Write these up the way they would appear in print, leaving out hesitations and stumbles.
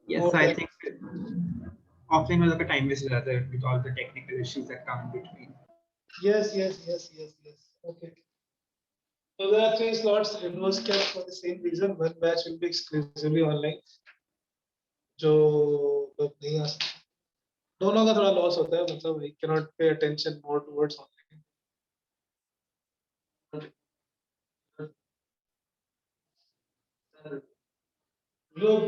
Yes, more I tech. think offline was like a time waste rather with all the technical issues that come in between. Yes. Okay. So there are three slots inverse kept for the same reason. One batch will be exclusively online. जो लोग नहीं आ सकते दोनों का थोड़ा loss होता है मतलब I cannot pay attention more towards online लोग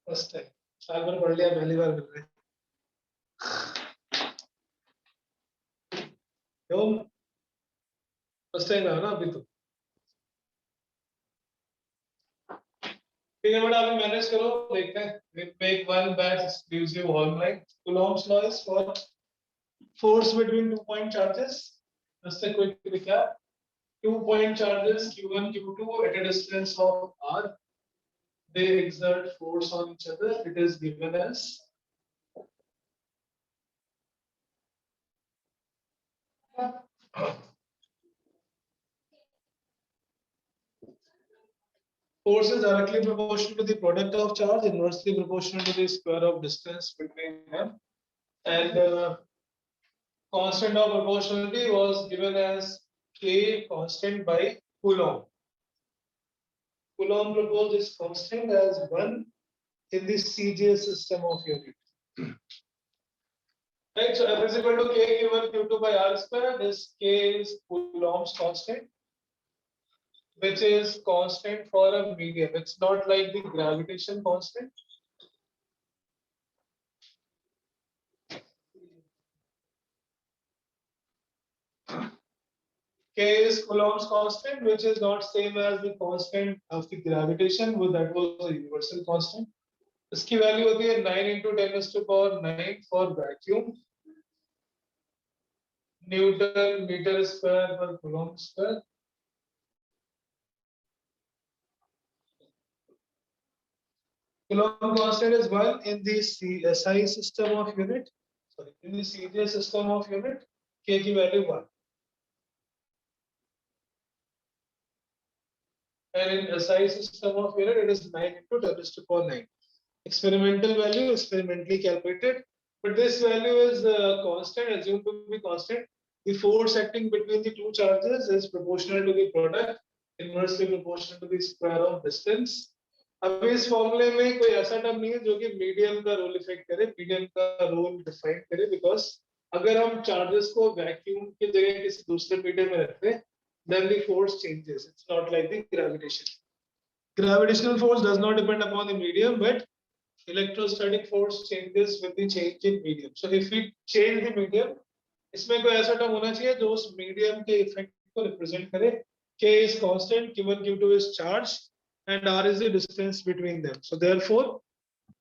फर्स्ट टाइम साल भर पढ़ लिया पहली बार मिल रहे क्यों फर्स्ट टाइम है ना अभी तो ठीक है बेटा अभी मैनेज करो देखते हैं make one batch exclusive online Coulomb's law is for force between 2 point charges just a quick recap 2 point charges q1 q2 at a distance of r they exert force on each other it is given as force is directly proportional to the product of charge, inversely proportional to the square of distance between them. And constant of proportionality was given as K constant by Coulomb. Coulomb proposed this constant as 1 in the CJ system of unit. Right, so F is equal to K Q1 Q2 by R square. This K is Coulomb's constant, which is constant for a medium. It's not like the gravitation constant. K is Coulomb's constant, which is not same as the constant of the gravitation, but that was a universal constant. इसकी value होती है 9 into 10 raised to power 9 for vacuum. Newton meter square per Coulomb square. Coulomb constant is 1 in the SI system of unit. Sorry, in the CJ system of unit, K की value 1. And in SI system of unit, it is 9 into 10 raised to power 9. Experimental value experimentally calculated, but this value is constant, assumed to be constant. The force acting between the two charges is proportional to the product, inversely proportional to the square of distance. अब इस फॉर्मूले में कोई ऐसा term नहीं है जो कि मीडियम का रोल इफेक्ट करे, मीडियम का रोल डिफाइन करे, बिकॉज अगर हम चार्जेस को वैक्यूम की जगह किसी दूसरे मीडियम में रखते हैं, then the force changes. It's not like the gravitation. Gravitational force does not depend upon the medium, but electrostatic force changes with the change in medium. So if we change the medium, इसमें कोई ऐसा term होना चाहिए जो उस medium के effect को represent करे. K is constant, Q1 Q2 is charge, and R is the distance between them. So therefore,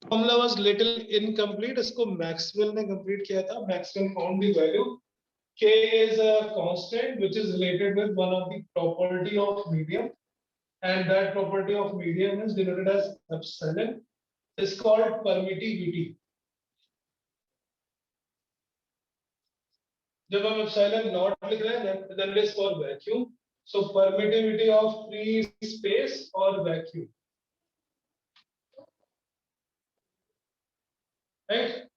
formula was little incomplete. इसको Maxwell ने complete किया था. Maxwell found the value. K is a constant which is related with one of the property of medium, and that property of medium is denoted as epsilon. Is called permittivity. जब हम epsilon not लिख रहे हैं, then it is for vacuum. So permittivity of free space or vacuum. Right?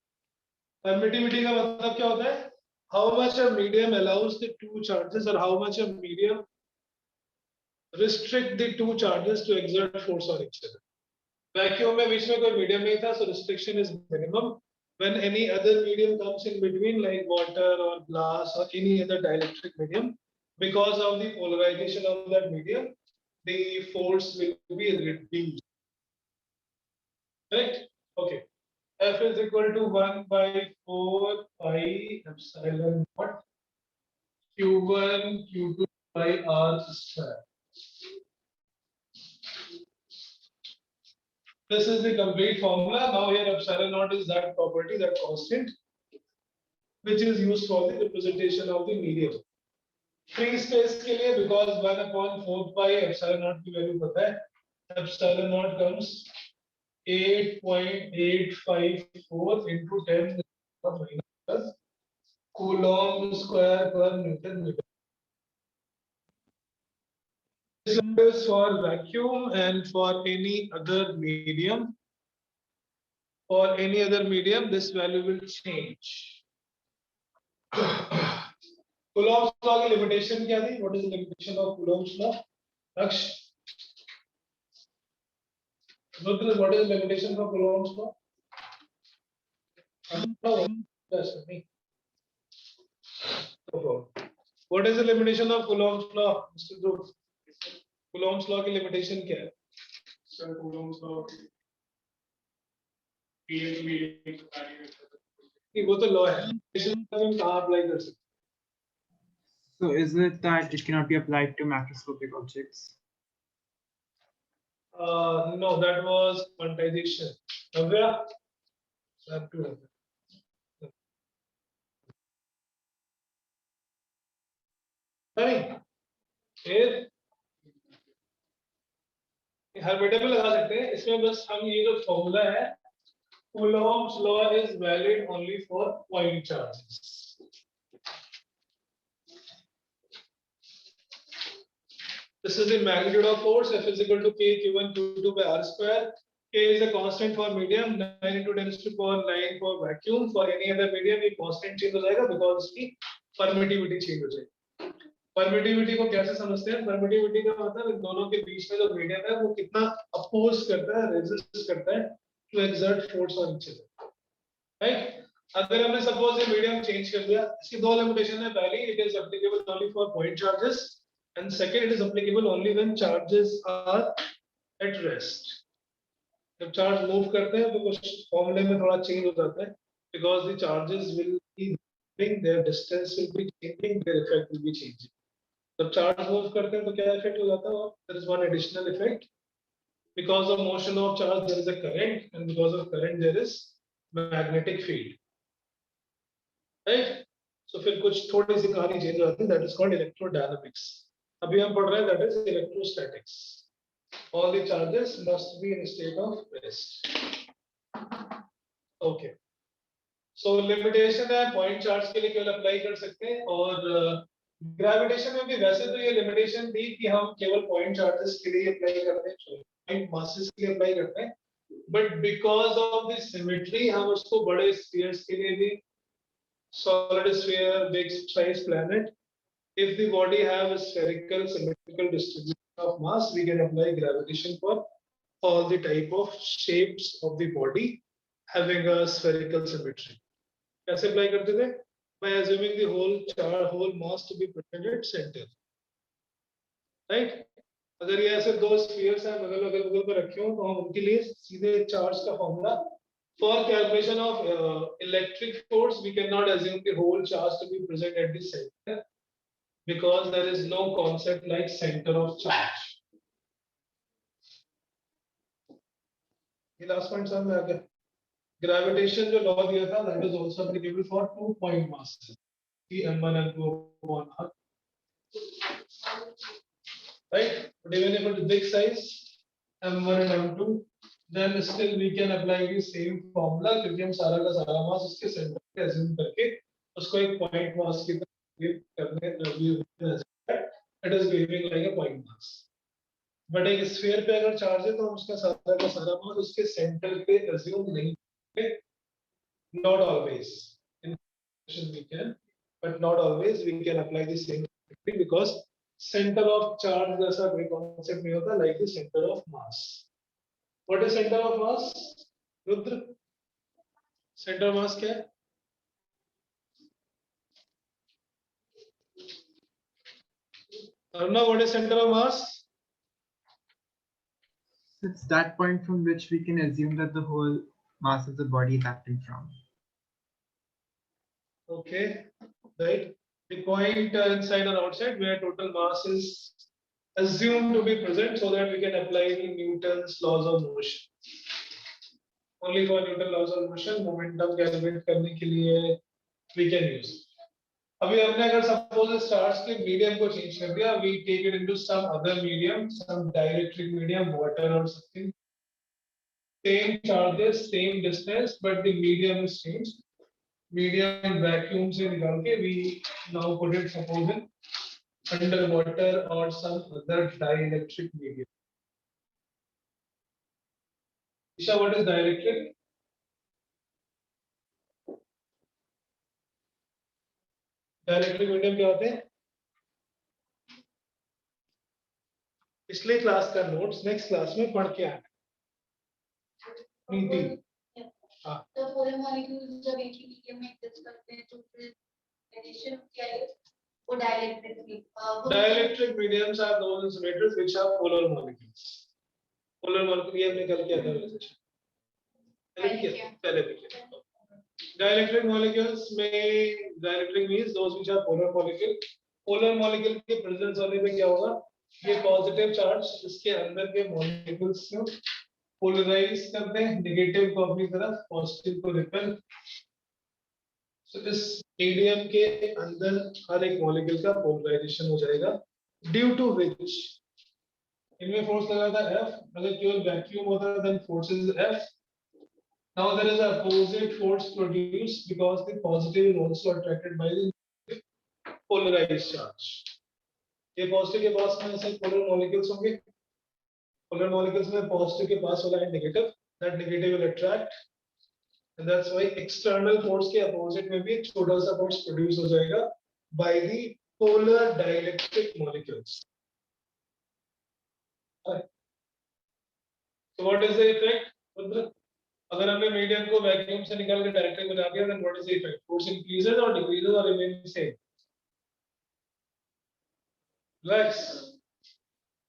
Permittivity का मतलब क्या होता है? How much a medium allows the two charges, or how much a medium restrict the two charges to exert force on each other. Vacuum में बीच में कोई medium नहीं था, so restriction is minimum. When any other medium comes in between, like water or glass or any other dielectric medium, because of the polarization of that medium, the force will be reduced. Right? Okay. F is equal to 1 by 4 pi epsilon naught Q1 Q2 by R square. This is the complete formula. Now here epsilon naught is that property, that constant, which is used for the representation of the medium. Free space के लिए, because 1 upon 4 pi epsilon naught की value पता है, epsilon naught comes 8.854 into 10 minus Coulomb square per Newton meter. This is for vacuum and for any other medium. For any other medium, this value will change. Coulomb's law की limitation क्या थी? What is the limitation of Coulomb's law? Raksh. What is the limitation of Coulomb's law? What is the limitation of Coulomb's law, Mr. Dhruv? Coulomb's law की limitation क्या है? Sir, Coulomb's law. वो तो law है. Limitation हम कहाँ apply कर सकते? So is it that it cannot be applied to macroscopic objects? No, that was quantization. Navya? नहीं फिर हर बेटे पे लगा सकते हैं इसमें बस हम ये जो फॉर्मूला है Coulomb's law is valid only for point charges. This is the magnitude of force F is equal to K Q1 Q2 by R square. K is a constant for medium 9 into 10 to the power 9 for vacuum. For any other medium ये constant change हो जाएगा because उसकी permittivity change हो जाएगी. Permittivity को कैसे समझते हैं? Permittivity का मतलब इन दोनों के बीच में जो medium है वो कितना oppose करता है, resist करता है to exert force on each other. Right? अगर हमने suppose ये medium change कर दिया, इसकी दो limitation है. पहली, it is applicable only for point charges, and second, it is applicable only when charges are at rest. जब charge move करते हैं तो कुछ formula में थोड़ा change हो जाता है because the charges will be moving, their distance will be changing, their effect will be changing. जब charge move करते हैं तो क्या effect हो जाता है? There is one additional effect. Because of motion of charge, there is a current, and because of current, there is magnetic field. Right? So फिर कुछ थोड़ी सी कहानी change हो जाती है. That is called electrodynamics. अभी हम पढ़ रहे हैं that is electrostatics. All the charges must be in a state of rest. Okay. So limitation है point charge के लिए केवल apply कर सकते हैं और gravitation में भी वैसे तो ये limitation थी कि हम केवल point charges के लिए apply करते हैं, point masses के लिए apply करते हैं. But because of the symmetry हम उसको बड़े spheres के लिए भी solid sphere, big size planet, if the body have a spherical symmetrical distribution of mass, we can apply gravitation for all the type of shapes of the body having a spherical symmetry. कैसे apply करते थे? By assuming the whole mass to be present at center. Right? अगर ये ऐसे दो spheres हैं अगल बगल पर रखे हो तो हम उनके लिए सीधे charge का formula. For calculation of electric force, we cannot assume the whole charge to be present at the center because there is no concept like center of charge. The last point समझ में आ गया? Gravitation जो law दिया था, that is also applicable for 2 point masses, M1 and 2 R. Right? But even if it is big size, M1 and M2, then still we can apply the same formula क्योंकि हम सारा का सारा mass उसके center पे assume करके उसको एक point mass की तरह करने it is behaving like a point mass. But एक sphere पे अगर charge है तो हम उसका सारा का सारा mass उसके center पे assume नहीं करते. Not always. In we can, but not always we can apply the same because center of charge जैसा कोई concept नहीं होता like the center of mass. What is center of mass? Rudra? Center of mass क्या है? Aruna, what is center of mass? It's that point from which we can assume that the whole mass of the body is acting from. Okay, right. The point inside or outside where total mass is assumed to be present so that we can apply the Newton's laws of motion. Only for Newton's laws of motion, momentum calculate करने के लिए we can use. अभी हमने अगर suppose stars के medium को change कर दिया, we take it into some other medium, some dielectric medium, water or something. Same charges, same distance, but the medium is changed. Medium vacuum से निकाल के we now put it suppose in underwater or some other dielectric medium. Isha, what is dielectric? Dielectric medium क्या होते हैं? पिछले class का notes next class में पढ़ के आना नीति। हाँ तो पोलर मॉलिक्यूल्स जब एक ही मीडियम में एग्जिस्ट करते हैं तो फिर एडिशन क्या है वो dielectric mediums are those insulators which are polar molecules. Polar molecule ये हमने कल किया था वाला सेशन पहले भी किया dielectric molecules में dielectric means those which are polar molecule. Polar molecule के presence होने पे क्या होगा? ये पॉजिटिव चार्ज इसके अंदर के मॉलिक्यूल्स को पोलराइज करते हैं नेगेटिव को अपनी तरफ पॉजिटिव को रिपेल। सो इस मीडियम के अंदर हर एक मॉलिक्यूल का पोलराइजेशन हो जाएगा ड्यू टू विच इनमें फोर्स लगा था F, अगर केवल वैक्यूम होता then force is F. Now there is a opposite force produced because the positive is also attracted by the polarized charge. ये पॉजिटिव के पास में ऐसे पोलर मॉलिक्यूल्स होंगे पोलर मॉलिक्यूल्स में पॉजिटिव के पास वाला है negative that negative will attract and that's why external force के अपोजिट में भी छोटा सा फोर्स प्रोड्यूस हो जाएगा by the polar dielectric molecules. So what is the effect? अगर हमने मीडियम को वैक्यूम से निकाल के डायरेक्टली बना दिया then what is the effect? Force increases और डिक्रीजेस और रिमेन सेम. Relax.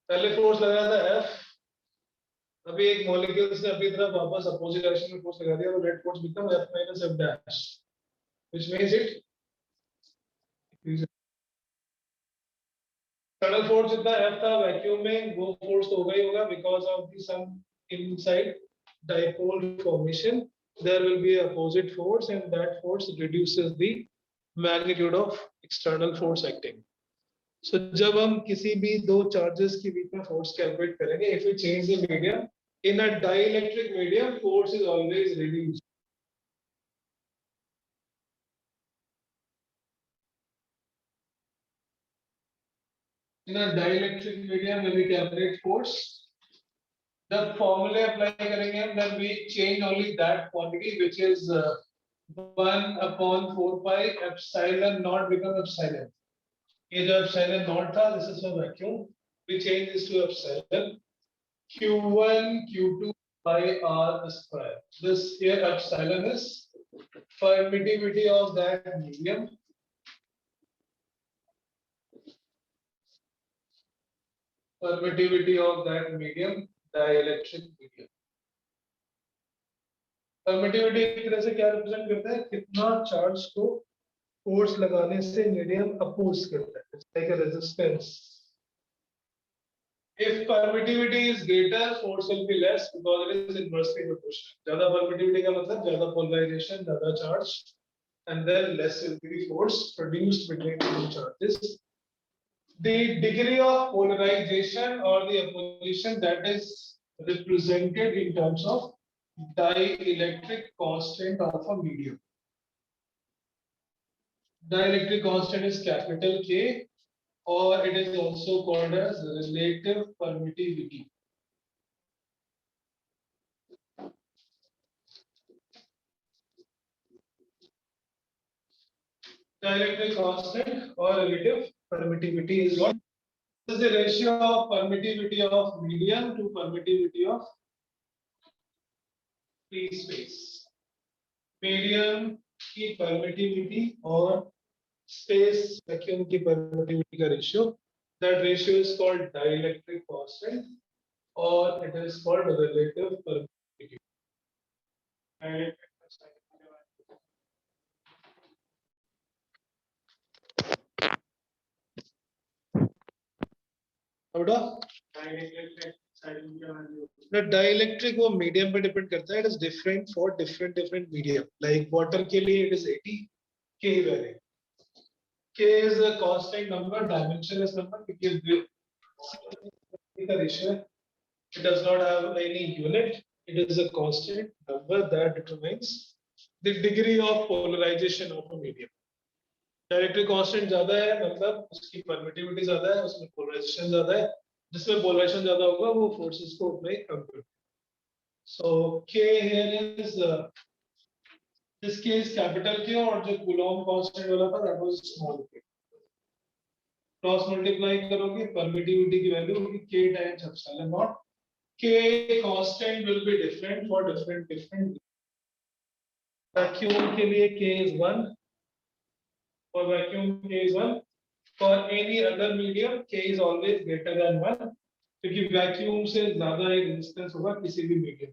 पहले फोर्स लगाया था F, अभी एक मॉलिक्यूल से अपनी तरफ वापस अपोजिट डायरेक्शन में फोर्स लगा दिया तो net force become F minus F dash, which means it external force जितना F था वैक्यूम में वो फोर्स तो होगा ही होगा because of the some inside dipole formation there will be opposite force and that force reduces the magnitude of external force acting. So जब हम किसी भी दो चार्जेस के बीच में फोर्स कैलकुलेट करेंगे if we change the medium in a dielectric medium force is always reduced. In a dielectric medium when we calculate force the formula apply करेंगे हम then we change only that quantity which is 1 upon 4 pi epsilon naught become epsilon. ये जो epsilon naught था this is for vacuum we change this to epsilon q1 q2 by r square. This here epsilon is permittivity of that medium dielectric medium. Permittivity एक तरह से क्या represent करता है कितना चार्ज को फोर्स लगाने से मीडियम अपोज करता है. It's like a resistance. If permittivity is greater, force will be less because it is inversely proportional. ज्यादा permittivity का मतलब ज्यादा polarization, ज्यादा charge, and then less will be the force produced between the two charges. The degree of polarization or the opposition that is represented in terms of dielectric constant of a medium. Dielectric constant is capital K or it is also called as relative permittivity. Dielectric constant or relative permittivity is what? This is the ratio of permittivity of medium to permittivity of free space. Medium की permittivity और space vacuum की permittivity का ratio, that ratio is called dielectric constant or it is called relative permittivity. The dielectric वो medium पे depend करता है. It is different for different medium. Like water के लिए it is 80 K value. K is a constant number, dimensionless number because the ratio it does not have any unit. It is a constant number that determines the degree of polarization of a medium. Directory constant ज्यादा है मतलब उसकी permittivity ज्यादा है, उसमें polarisation ज्यादा है, जिसमें पोलराइजेशन ज्यादा होगा वो फोर्सेस को उतना ही कम करता है। सो K here is this K is capital K और जो कूलॉम कांस्टेंट वाला था that was small k। Cross multiply करोगे परमिटिविटी की वैल्यू होगी K times epsilon not. K constant will be different for different vacuum के लिए K is 1 for vacuum K is 1 for any other medium K is always greater than 1 क्योंकि vacuum से ज्यादा एक resistance होगा किसी भी medium.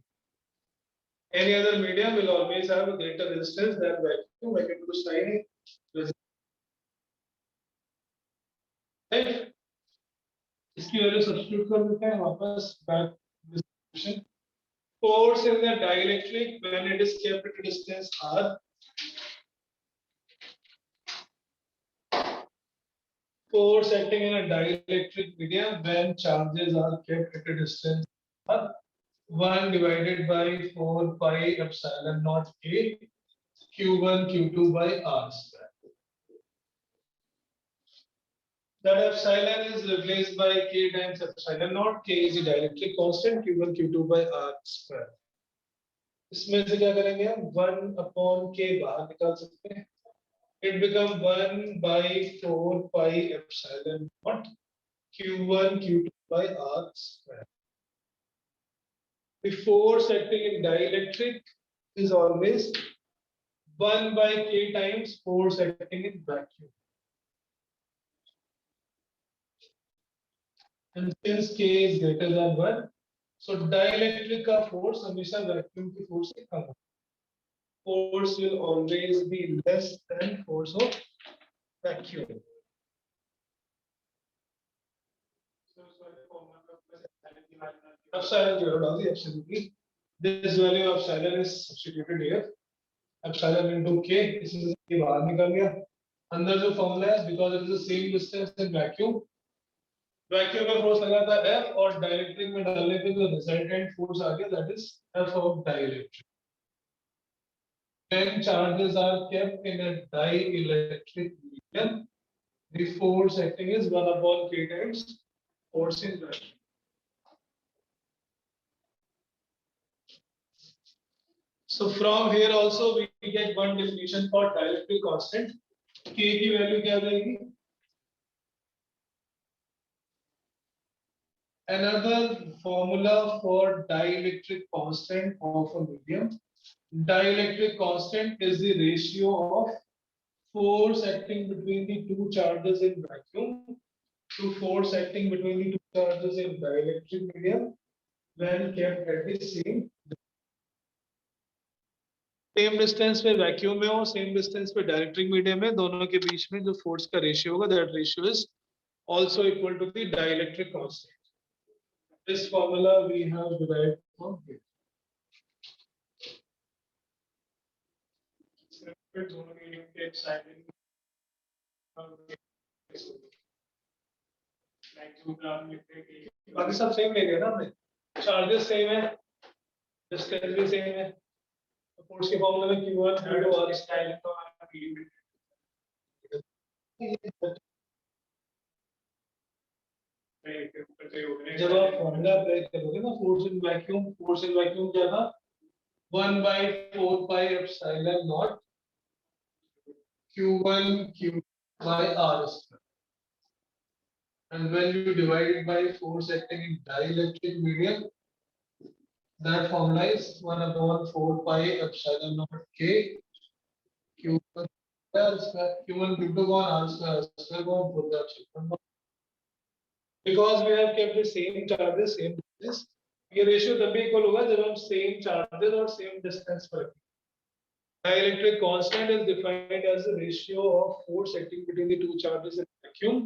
Any other medium will always have a greater resistance than vacuum. Vacuum to sign right? इसकी value substitute कर देते हैं वापस back distribution. Force in the dielectric when it is kept at a distance r. Force acting in a dielectric medium when charges are kept at a distance r. 1 divided by 4 pi epsilon naught k q1 q2 by r square. That epsilon is replaced by k times epsilon naught. K is the dielectric constant q1 q2 by r square. इसमें से क्या करेंगे हम 1 upon k बाहर निकाल सकते हैं। It become 1 by 4 pi epsilon naught q1 q2 by r square. The force acting in dielectric is always 1 by k times force acting in vacuum. And since k is greater than 1, so dielectric का force हमेशा vacuum की force से कम होगा। Force will always be less than force of vacuum. Epsilon zero डाल दी absolutely. This value of epsilon is substituted here. Epsilon into k इसमें से k बाहर निकल गया। अंदर जो फॉर्मूला है because it is the same distance in vacuum. Vacuum में फोर्स लगा था F और डाइलेक्ट्रिक में डालने पे जो रिजल्टेंट फोर्स आ गया that is F of dielectric. When charges are kept in a dielectric medium, the force acting is 1 upon k times force in vacuum. So from here also we get one definition for dielectric constant. K की value क्या रहेगी? Another formula for dielectric constant of a medium. Dielectric constant is the ratio of force acting between the two charges in vacuum to force acting between the two charges in dielectric medium when kept at the same distance पे vacuum में हो same distance पे dielectric medium में दोनों के बीच में जो force का ratio होगा that ratio is also equal to the dielectric constant. This formula we have derived from here. बाकी सब सेम ले ना हमने चार्जेस सेम है डिस्टेंस भी सेम है फोर्स के फॉर्मूला में q1 q2 और स्टाइल तो जब आप फॉर्मूला अप्लाई करोगे ना फोर्स इन वैक्यूम क्या था 1 by 4 pi epsilon naught q1 q by r square. And when you divide it by force acting in dielectric medium, that formula is 1 upon 4 pi epsilon naught k q1 r square q1 q2 upon r square upon 4 epsilon. Because we have kept the same charges, same distance, ये ratio तभी equal होगा जब हम same charges और same distance पर रखें. Dielectric constant is defined as the ratio of force acting between the two charges in vacuum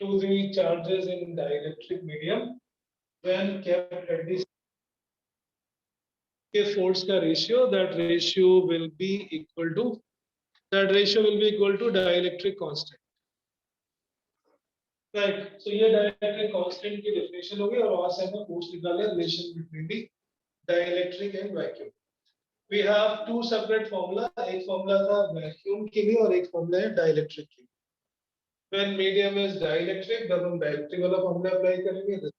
to the charges in dielectric medium when kept at the force का ratio. That ratio will be equal to dielectric constant. Right. So ये dielectric constant की definition होगी और वहाँ से हमें force निकाले relation between the dielectric and vacuum. We have two separate formula. एक formula था vacuum के लिए और एक formula है dielectric के लिए. When medium is dielectric, तब हम dielectric वाला formula apply करेंगे.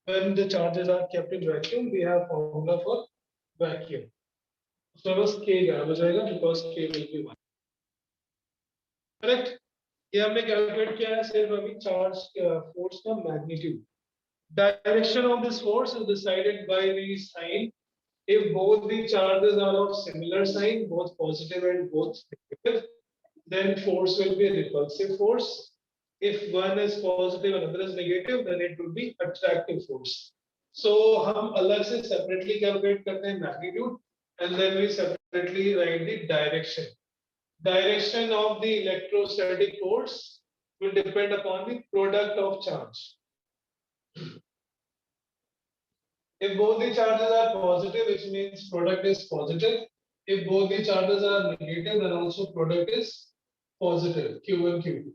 When the charges are kept in vacuum, we have formula for vacuum. So बस k गायब हो जाएगा because k will be 1. Correct? ये हमने calculate किया है सिर्फ अभी charge force का magnitude. Direction of this force is decided by the sign. If both the charges are of similar sign, both positive and both negative, then force will be a repulsive force. If one is positive and another is negative, then it will be attractive force. So हम अलग से separately calculate करते हैं magnitude and then we separately write the direction. Direction of the electrostatic force will depend upon the product of charge. If both the charges are positive, which means product is positive. If both the charges are negative, then also product is positive, Q1, Q2.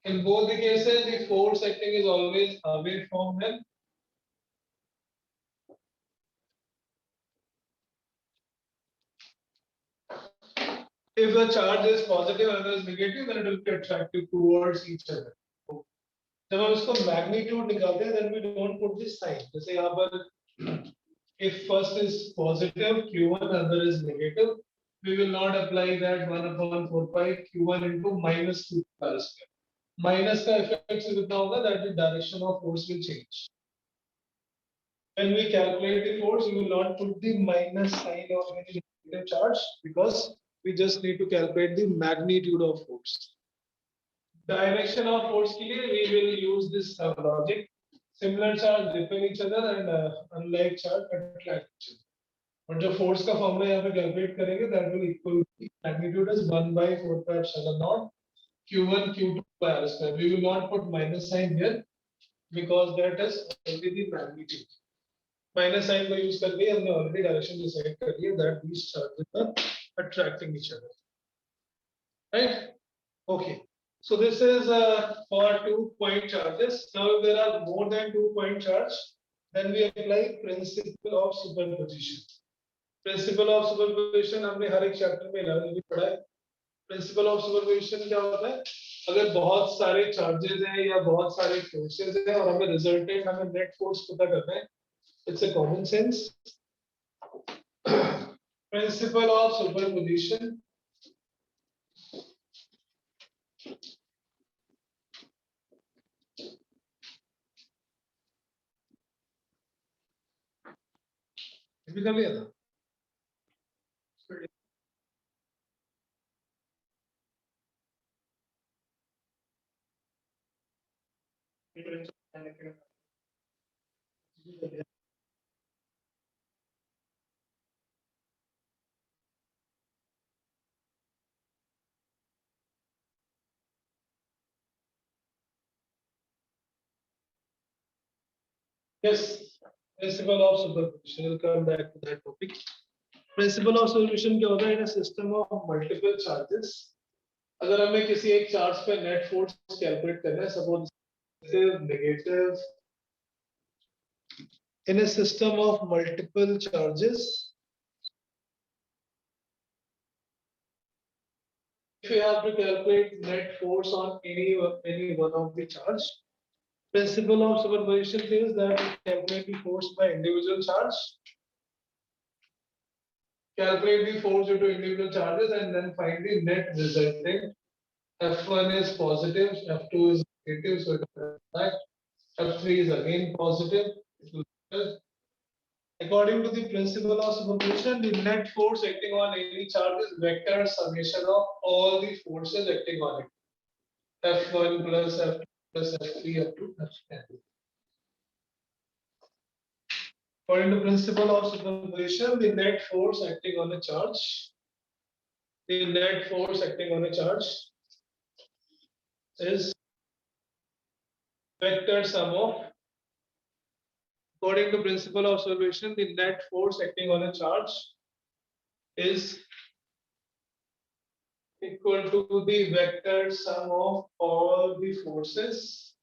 In both the cases, the force acting is always away from them. If the charge is positive and another is negative, then it will be attractive towards each other. जब हम इसको magnitude निकालते हैं, then we don't put this sign. जैसे यहाँ पर if first is positive Q1 and other is negative, we will not apply that 1/4 pi Q1 into minus 2 pi square. Minus का effect से कितना होगा that the direction of force will change. When we calculate the force, we will not put the minus sign of any negative charge because we just need to calculate the magnitude of force. Direction of force के लिए we will use this logic. Similar charge repel each other and unlike charge attract each other. और जो force का formula यहाँ पे calculate करेंगे that will equal magnitude is 1/4 pi epsilon naught Q1 Q2 by r square. We will not put minus sign here because that is only the magnitude. Minus sign को use करके हमने already direction decide कर लिया that these charges are attracting each other. Right? Okay. So this is for 2-point charges. Now if there are more than 2-point charge, then we apply principle of superposition. Principle of superposition हमने हर एक chapter में 11 में पढ़ा है. Principle of superposition क्या होता है? अगर बहुत सारे charges हैं या बहुत सारे forces हैं और हमें resultant हमें net force पता करना है, it's a common sense. Principle of superposition. भी कर लिया था Yes, principle of superposition. We'll come back to that topic. Principle of superposition क्या होता है? In a system of multiple charges, अगर हमें किसी एक चार्ज पे net force calculate करना है, suppose negative. In a system of multiple charges, if you have to calculate net force on any one of the charge, principle of superposition says that you calculate the force by individual charge, calculate the force due to individual charges, and then find the net resultant. F1 is positive, F2 is negative, so it will impact. F3 is again positive. According to the principle of superposition, the net force acting on any charge is vector summation of all the forces acting on it. F1 plus F2 plus F3 up to Fn. According to principle of superposition, the net force acting on a charge, is vector sum of. According to principle of superposition, the net force acting on a charge is equal to the vector sum of all the forces.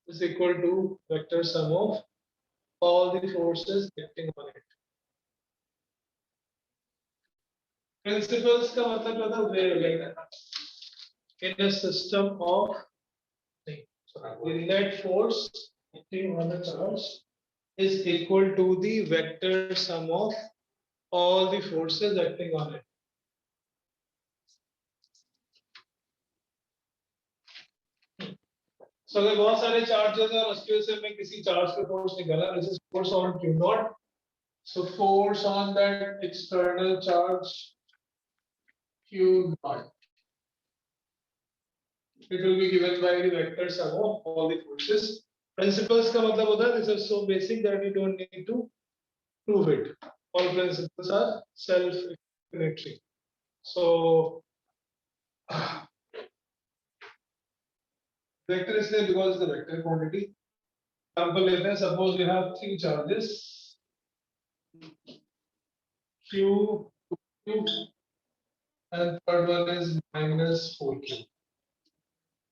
Is equal to vector sum of all the forces acting on it. Principles का मतलब क्या था? Like in a system of the net force acting on a charge is equal to the vector sum of all the forces acting on it. So अगर बहुत सारे charges हैं और उसके वजह से मैं किसी चार्ज पे फोर्स निकाला, this is force on Q naught. So force on that external charge Q naught. It will be given by the vector sum of all the forces. Principles का मतलब होता है this is so basic that you don't need to prove it. All principles are self-explanatory. So vector is there because the vector quantity. Example लेते हैं. Suppose we have three charges Q, Q, and third one is minus 4Q.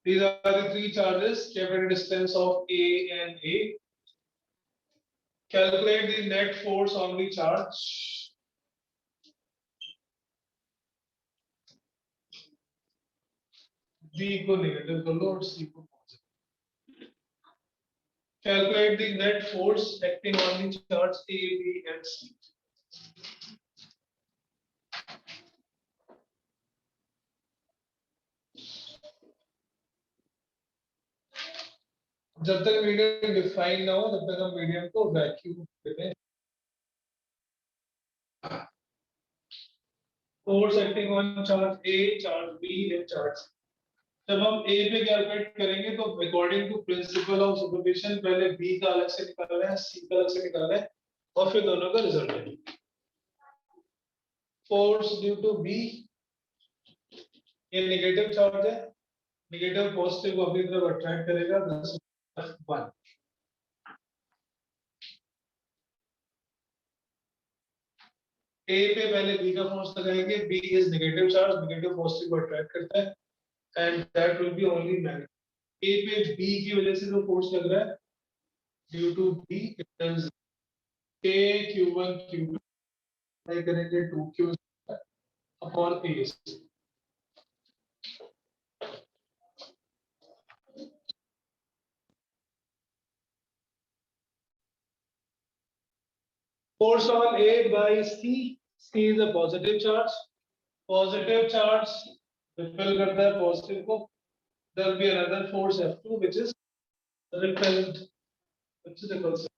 These are the three charges kept at a distance of A and A. Calculate the net force on the charge. B को negative कर लो और C को positive. Calculate the net force acting on the charge A, B, and C. जब तक medium define ना हो तब तक हम मीडियम को वैक्यूम कहते हैं. Force acting on charge A, charge B, and charge C. जब हम A पे कैलकुलेट करेंगे तो according to principle of superposition पहले B का अलग से निकालना है, C का अलग से निकालना है और फिर दोनों का रिजल्ट है. फोर्स ड्यू टू B ये नेगेटिव चार्ज है, नेगेटिव पॉजिटिव को अपनी तरफ अट्रैक्ट करेगा. 1 A पे पहले B का फोर्स लगाएंगे. B is negative charge, negative positive को अट्रैक्ट करता है and that will be only magnetic. A पे B की वजह से जो फोर्स लग रहा है due to B it is K Q1 Q2 apply करेंगे 2Q upon A. Force on A by C. C is a positive charge. Positive charge repel करता है positive को. There will be another force F2 which is repelled. Which is repulsive.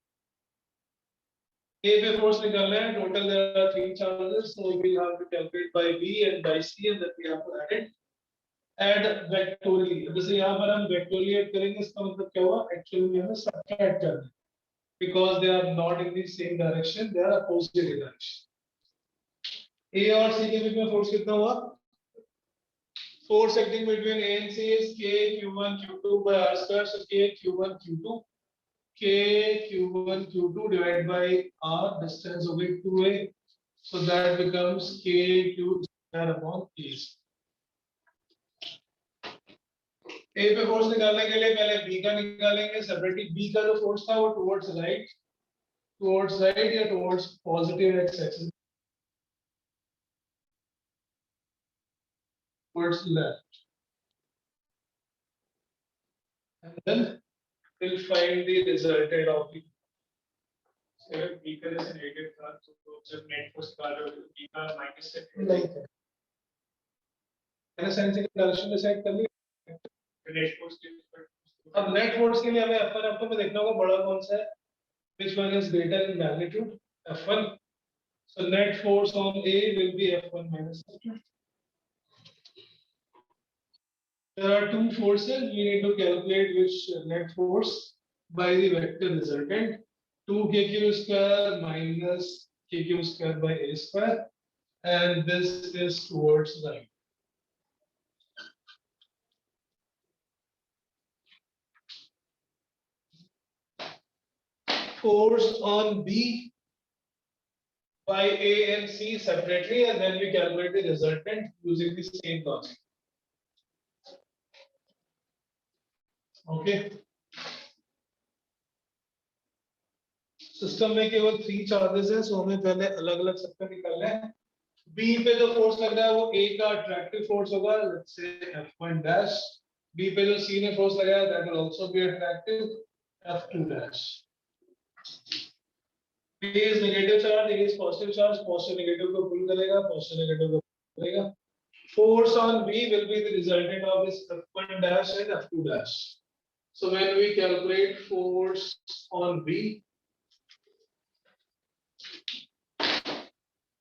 A पे force निकालना है. Total there are three charges, so we will have to calculate by B and by C, and then we have to add it. Add vectorially. जैसे यहाँ पर हम vectorially add करेंगे, इसका मतलब क्या हुआ? Actually में हमें subtract करना है. Because they are not in the same direction, they are opposite direction. A और C के बीच में force कितना हुआ? Force acting between A and C is K Q1 Q2 by R square. So K Q1 Q2, K Q1 Q2 divided by R. Distance will be 2A. So that becomes K Q square upon A. A पे force निकालने के लिए पहले B का निकालेंगे. Separately B का जो force था वो towards right या towards positive x-axis. Towards left. And then we'll find the resultant of the. Sir, B का जैसे negative था तो जब net force निकाल रहे हो तो B का minus से नहीं है. मैंने साइन से डायरेक्शन डिसाइड कर ली. net force के अब नेट फोर्स के लिए हमें F1 F2 में देखना होगा बड़ा कौन सा है. Which one is greater in magnitude? F1. So net force on A will be F1 minus F2. There are two forces. We need to calculate which net force by the vector resultant. 2kq square minus kq square by A square, and this is towards right. Force on B by A and C separately, and then we calculate the resultant using the same logic. Okay. System में केवल 3 charges हैं, सो हमें पहले अलग अलग सबका निकालना है। बी पे जो फोर्स लग रहा है वो ए का अट्रैक्टिव फोर्स होगा, let's say F1 dash. B पे जो सी ने फोर्स लगाया that will also be attractive, F2 dash. A is negative charge, A is positive charge, positive negative को pull करेगा, positive negative को pull करेगा। Force on B will be the resultant of this F1 dash and F2 dash. So when we calculate force on B,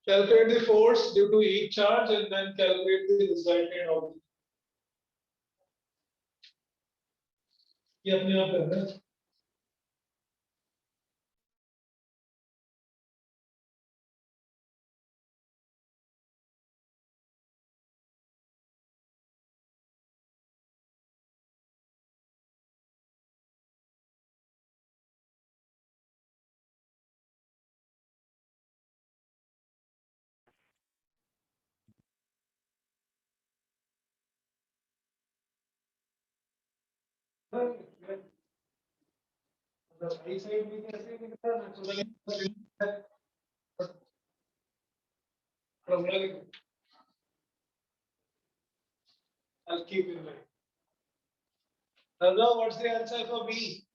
calculate the force due to each charge and then calculate the resultant of it. ये अपने आप कर रहे हैं। Right side में कैसे दिखता है I'll keep in mind. Now what's the answer for B?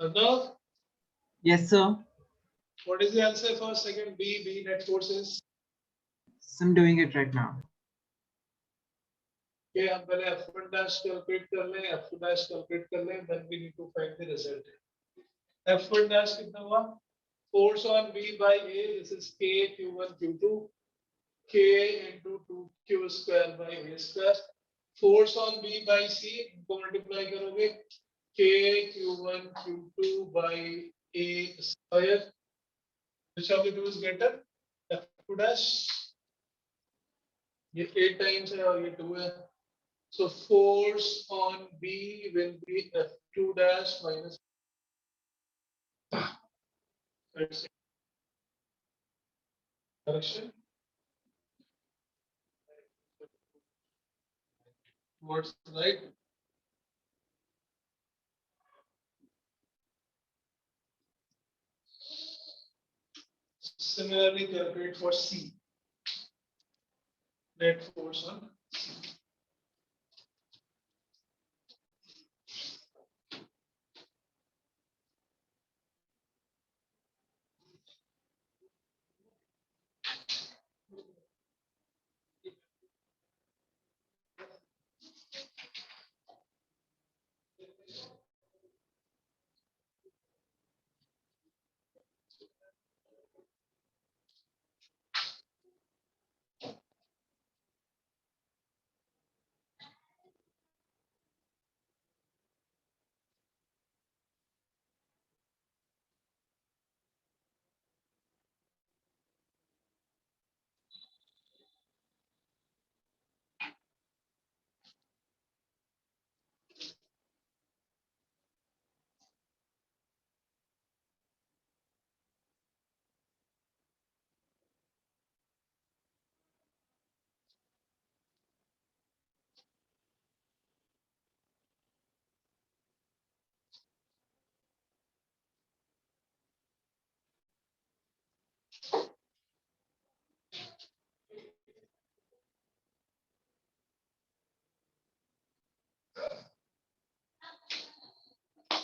Now Yes, sir. what is the answer for second B? B net force is? So I'm doing it right now. Okay, हम पहले F1 dash calculate कर लें, F2 dash calculate कर लें, then we need to find the result. F1 dash कितना हुआ? Force on B by A, this is K Q1 Q2, K into 2Q square by A square. Force on B by C, इनको multiply करोगे, K Q1 Q2 by A square. Which of the two is greater? F2 dash. ये 8 times है और ये 2 है. So force on B will be F2 dash minus. Correction. What's right? Similarly, calculate for C. Net force on C.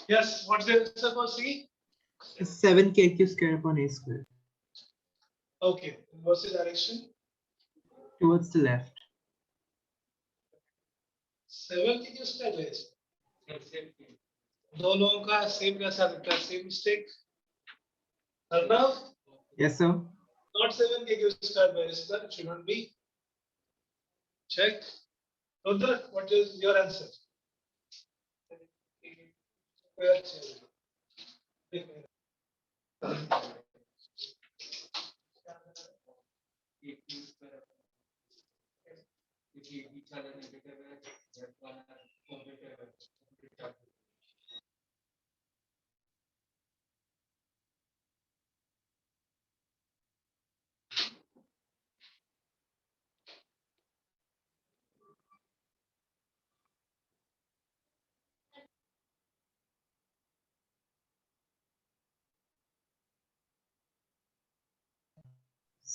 Yes, what's the answer for C? 7 kq square upon a square. Okay, what's the direction? Towards the left. 7 की किस पे है? दो लोगों का same कैसा दिखता है? Same mistake. Arnav? Yes, sir. Not 7 kq square by square, it should not be. Check. Rudra, what is your answer? Square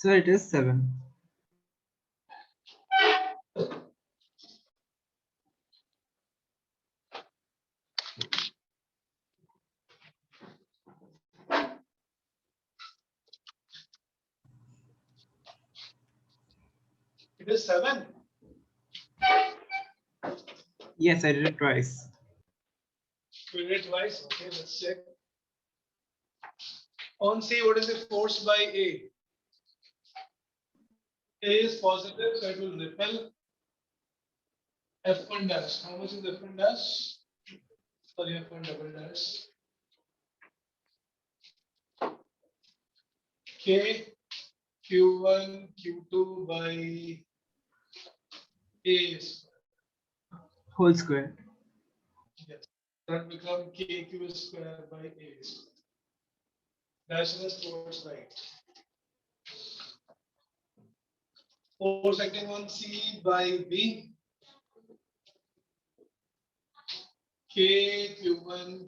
So it is 7. It is 7. Yes, I did it twice. We did it twice. Okay, let's check. On C, what is the force by A? A is positive, so it will repel F1 dash. How much is F1 dash? Sorry, F1 double dash. K Q1 Q2 by A square. Whole square. Yes, that become KQ square by A square. Dash is towards right. Force acting on C by B. K Q1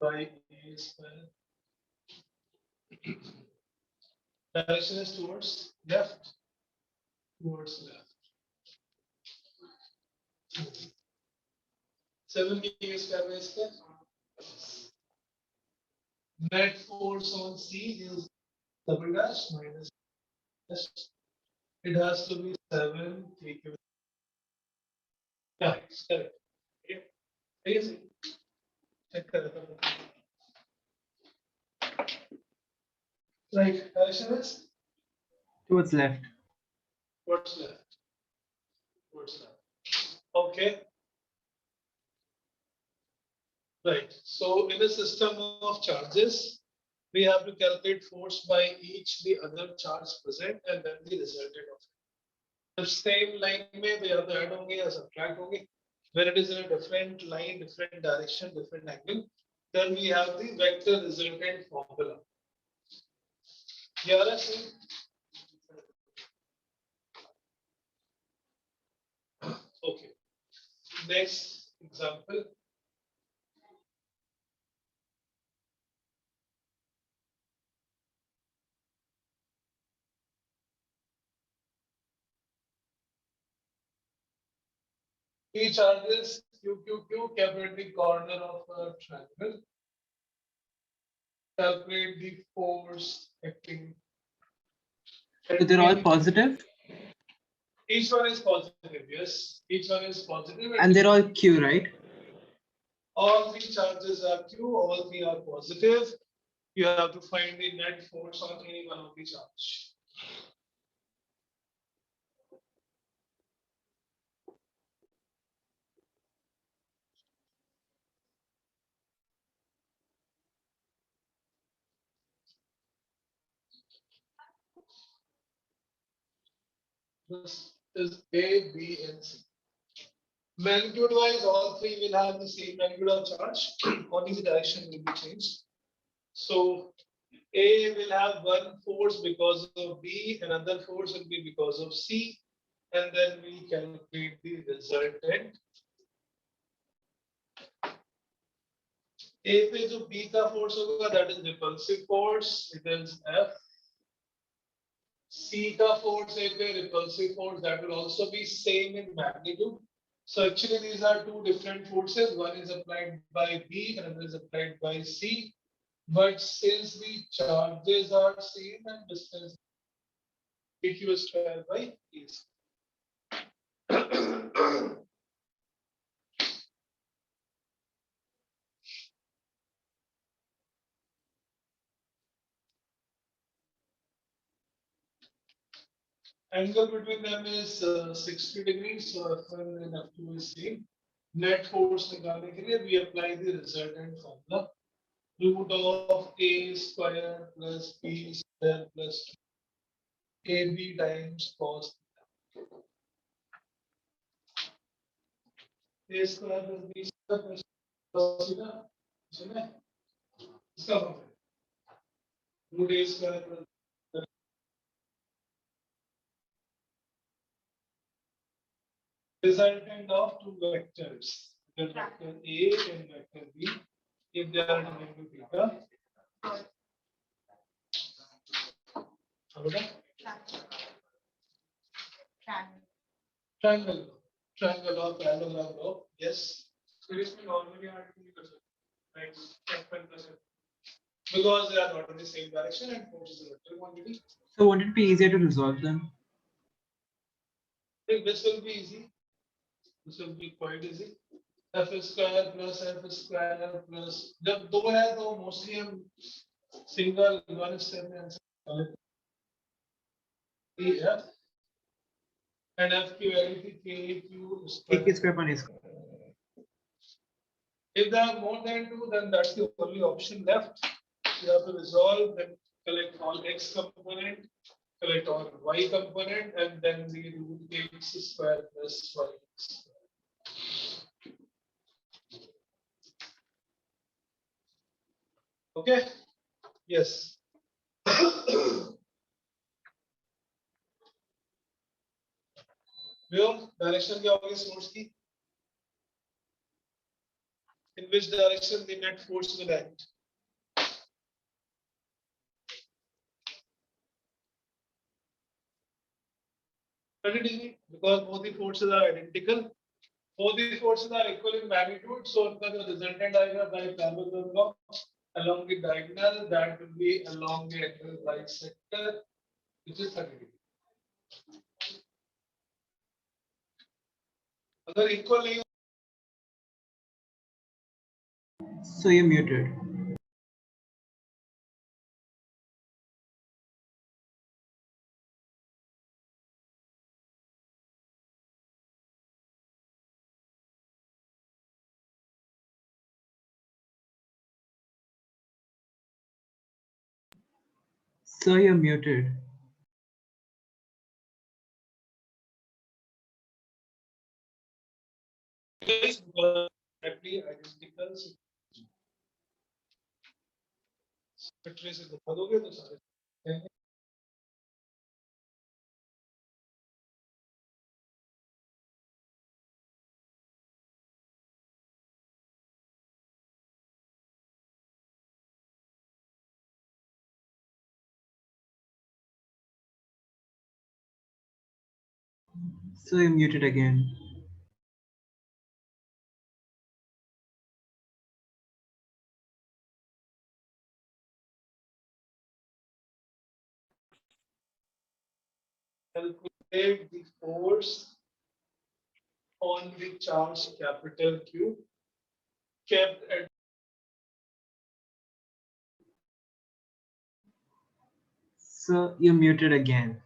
by A square. Direction is towards left. Towards left. 7 K square by square. Net force on C is double dash minus dash. It has to be 7 KQ. Yeah, it's correct. Yeah. Easy. Check that. Right, direction is Towards left. towards left. Towards left. Okay. Right. So in a system of charges, we have to calculate force by each the other charge present and then the resultant of it. The same line में they have to add होंगे या subtract होंगे. When it is in a different line, different direction, different angle, then we have the vector resultant formula. Yeah, see. Okay. Next example. P charges QQQ, calculate the corner of a triangle. Calculate the force acting. So they're all positive Each one is positive, yes. Each one is positive. and they're all Q, right? All three charges are Q, all three are positive. You have to find the net force on any one of the charge. This is A, B, and C. Magnitude wise, all three will have the same magnitude of charge. Only the direction will be changed. So A will have one force because of B, another force will be because of C, and then we calculate the resultant. A पे जो B का force होगा, that is repulsive force, it is F. C का force A पे repulsive force, that will also be same in magnitude. So actually these are two different forces. One is applied by B, another is applied by C. But since the charges are same and distance, PQ is 12 by E. Angle between them is 60 degrees, so F1 and F2 is same. Net force निकालने के लिए we apply the resultant formula. Root of A square plus B square plus AB times cos theta. A square plus B square plus cos theta. सुने? इसका formula. Root A square plus resultant of two vectors, the vector A and vector B, if they are at an angle theta. triangle or parallelogram law. Yes, So this will normally have to be like F1 plus F. because they are not in the same direction and force is a vector quantity. So won't it be easier to resolve them? I think this will be easy. This will be quite easy. F square plus F square plus जब दो है तो mostly हम single one step में answer F and F की value थी KQ A square. k square upon a square. If there are more than two, then that's the only option left. You have to resolve, then collect all x component, collect all y component, and then we do x square plus y square. Okay? Yes. View, direction क्या होगी source की? In which direction the net force will act? Because both the forces are identical. Both the forces are equal in magnitude, so उनका जो resultant आएगा by parallelogram law along the diagonal, that will be along the angle bisector, which is 30 degree. अगर equal नहीं So you're muted. So you're muted. is exactly identical. Symmetry से दिखा दोगे तो सारे So you're muted again. calculate the force on the charge capital Q kept at So you're muted again.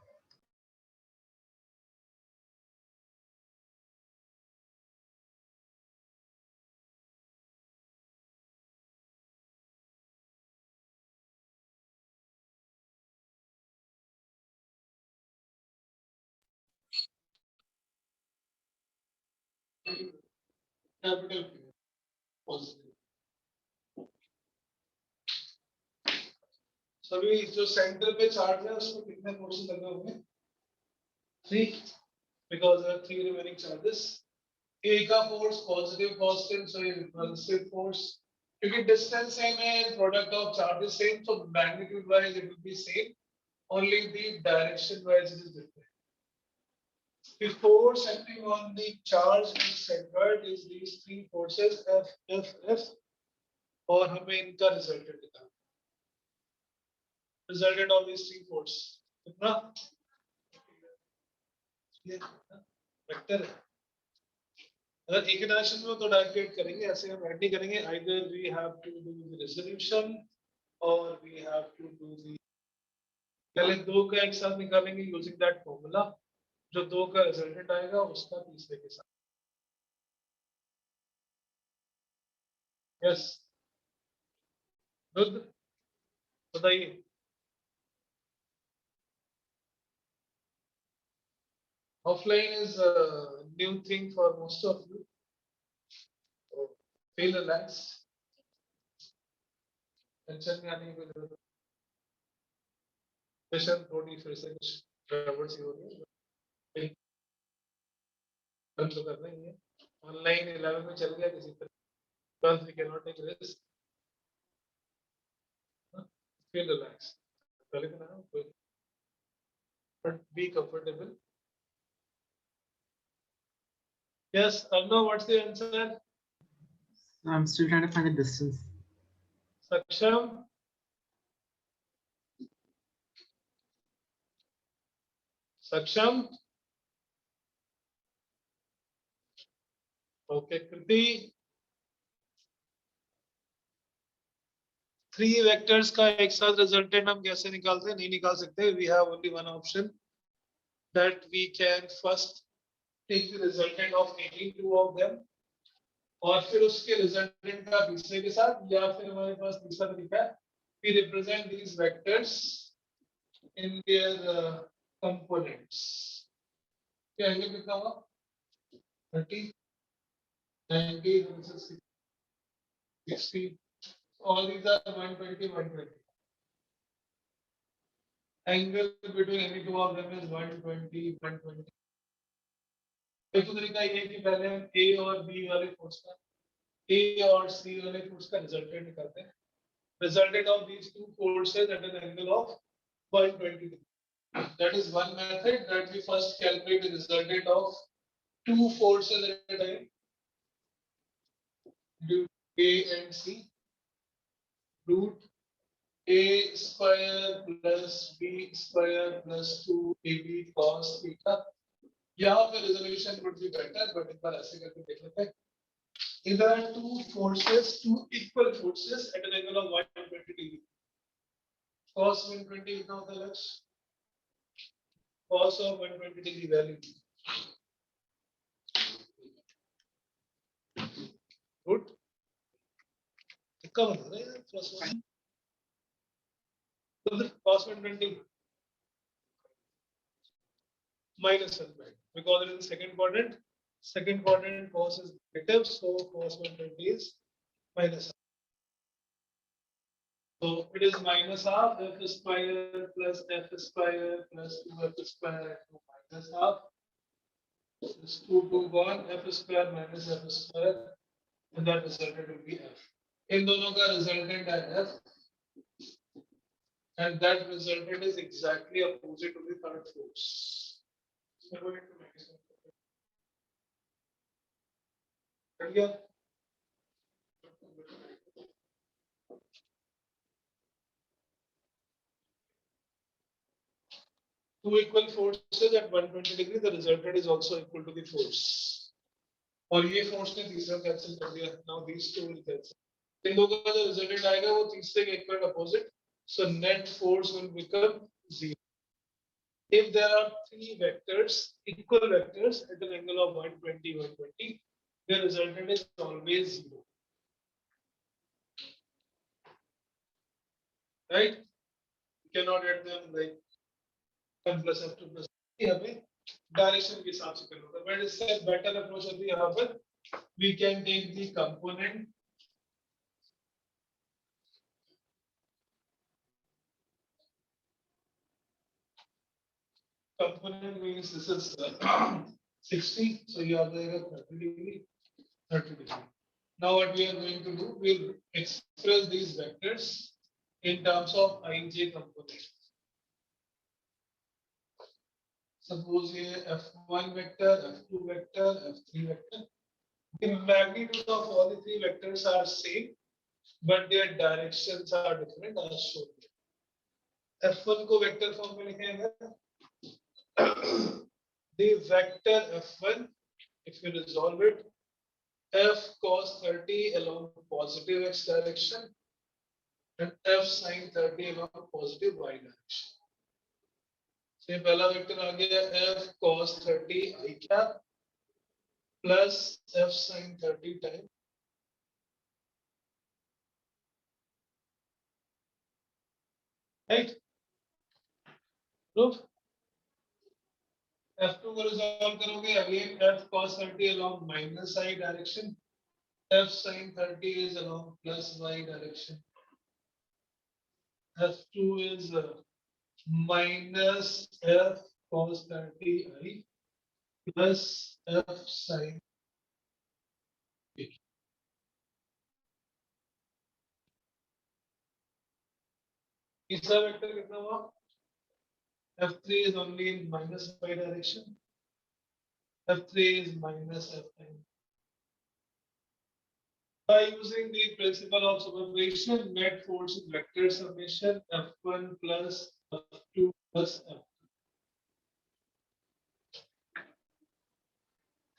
capital Q positive. सभी जो centre पे charge है उसको कितने फोर्सेस लगे होंगे 3 because there are 3 remaining charges. A का force positive constant, so ये repulsive force. क्योंकि distance same है, product of charges same, so magnitude wise it will be same. Only the direction wise it is different. The force acting on the charge centered is these 3 forces F, F, F. और हमें इनका resultant निकालना. Resultant of these 3 force. कितना? ये vector है. अगर एक direction में तो डायरेक्ट करेंगे, ऐसे हम ऐड नहीं करेंगे. Either we have to do the resolution or we have to do the पहले दो का एक साथ निकालेंगे using that formula. जो दो का रिजल्टेंट आएगा उसका तीसरे के साथ. यस गुड, बताइए. Offline is a new thing for most of you. So feel relaxed. Tension में आने की जरूरत. सेशन थोड़ी फिर से कुछ गड़बड़ सी हो रही है. बंद तो करना ही है. ऑनलाइन 11 में चल गया किसी तरह. Because we cannot take risk. Feel relaxed. But be comfortable. Yes, Arnav, what's the answer? I'm still trying to find the distance. Saksham? Saksham? Okay, Kriti. 3 vectors का एक साथ रिजल्टेंट हम कैसे निकालते हैं? नहीं निकाल सकते. We have only one option that we can first take the resultant of any two of them और फिर उसके रिजल्टेंट का दूसरे के साथ, या फिर हमारे पास दूसरा तरीका है, we represent these vectors in their components. क्या एंगल कितना होगा? 30, 90, 60. All these are 120, 120. Angle between any two of them is 120, 120. एक तो तरीका ये है कि पहले हम A और B वाले फोर्स का, A और C वाले फोर्स का रिजल्टेंट निकालते हैं. Resultant of these two forces at an angle of 120 degree. That is one method that we first calculate the resultant of two forces at a time due to A and C. Root A square plus B square plus 2AB cos theta. यहाँ पे resolution would be better, but एक बार ऐसे करके देख लेते हैं. If there are two forces, two equal forces at an angle of 120 degree. Cos 120 कितना होता है लक्ष्य? Cos of 120 degree value. Good. कितना बना रहे हैं? Plus 1. So the cos 120 minus 1, because it is the second quadrant. Second quadrant cos is negative, so cos 120 is minus half. So it is minus half f square plus f square plus 2f square to minus half. This 2 gone, f square minus f square, and that resultant will be f. In दोनों का resultant है f, and that resultant is exactly opposite to the third force. So we're going to make it. Yeah. Two equal forces at 120 degree, the resultant is also equal to the force. और ये force ने तीसरा cancel कर दिया. Now these two will cancel. इन दोनों का जो resultant आएगा वो तीसरे के equal opposite. So net force will become 0. If there are three vectors, equal vectors at an angle of 120, 120, the resultant is always 0. Right? You cannot add them like 1 plus f2 plus यहाँ पे direction के हिसाब से करना होता है. But इससे better approach होती है यहाँ पर. We can take the component means this is 60, so you have there 30 degree, 30 degree. Now what we are going to do, we'll express these vectors in terms of ij component. Suppose ये f1 vector, f2 vector, f3 vector. The magnitude of all the three vectors are same, but their directions are different as shown. f1 को vector form में लिखेंगे. The vector f1, if you resolve it, f cos 30 along positive x direction and f sin 30 along positive y direction. So पहला vector आ गया f cos 30 I cap plus f sin 30 time right. Proof. f2 को resolve करोगे, again f cos 30 along minus I direction, f sin 30 is along plus y direction. f2 is minus f cos 30 I plus f sin. तीसरा vector कितना हुआ? f3 is only in minus y direction. F3 is minus F9. By using the principle of superposition, net force is vector summation F1 plus F2 plus F3.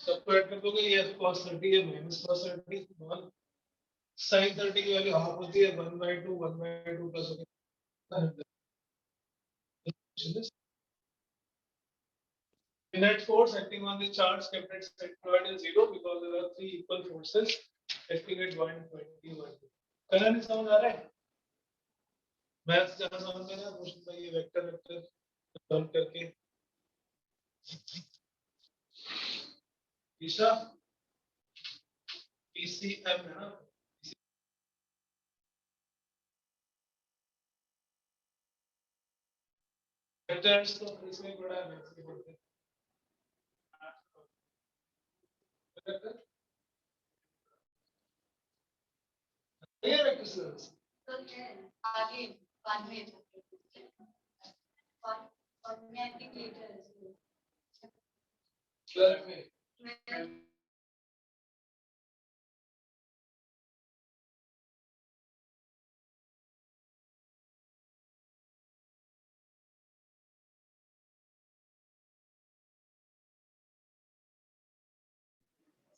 सबको add कर दोगे, ये cos 30 है minus cos 30, 1 sin 30 की value half होती है 1/2 plus होती है net force acting on the charge kept at centroid is 0 because there are 3 equal forces acting at 121. Colour नहीं समझ आ रहा है? मैथ्स जहाँ समझ में ना क्वेश्चन में ये वेक्टर सॉल्व करके ईशा PCM है ना वेक्टर्स तो इसमें बड़ा है मैथ्स के पढ़ते ये वेक्टर्स तो आगे बाद में और मैं इंडिकेटर क्लियर है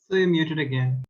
So you're muted again.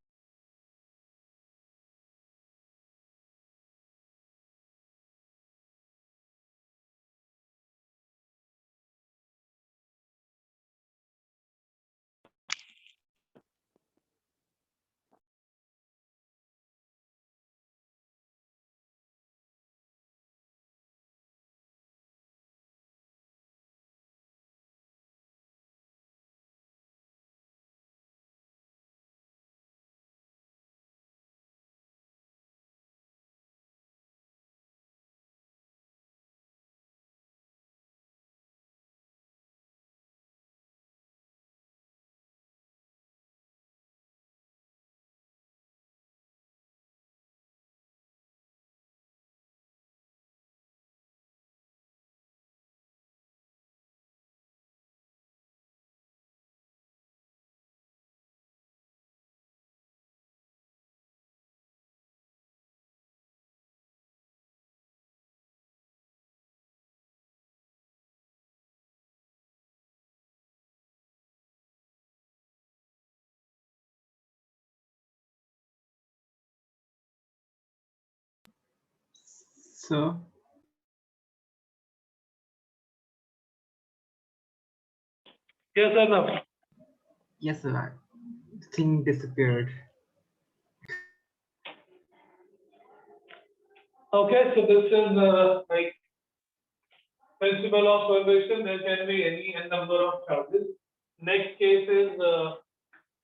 So yes or no? yes, sir. The thing disappeared. Okay, so this is like principle of superposition. There can be any n number of charges. Next case is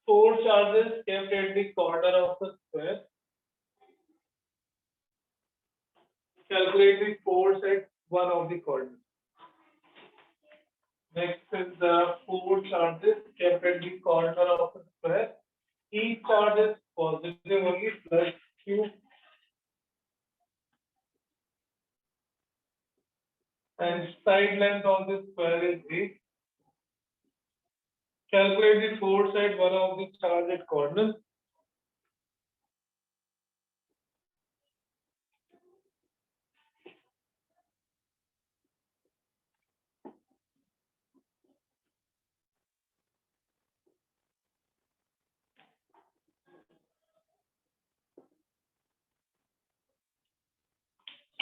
4 charges kept at the corner of the square. Calculate the force at one of the corners. Next is the 4 charges kept at the corner of the square. Each charge is positive only plus Q. And side length of the square is 8. Calculate the force at one of the charge at corners.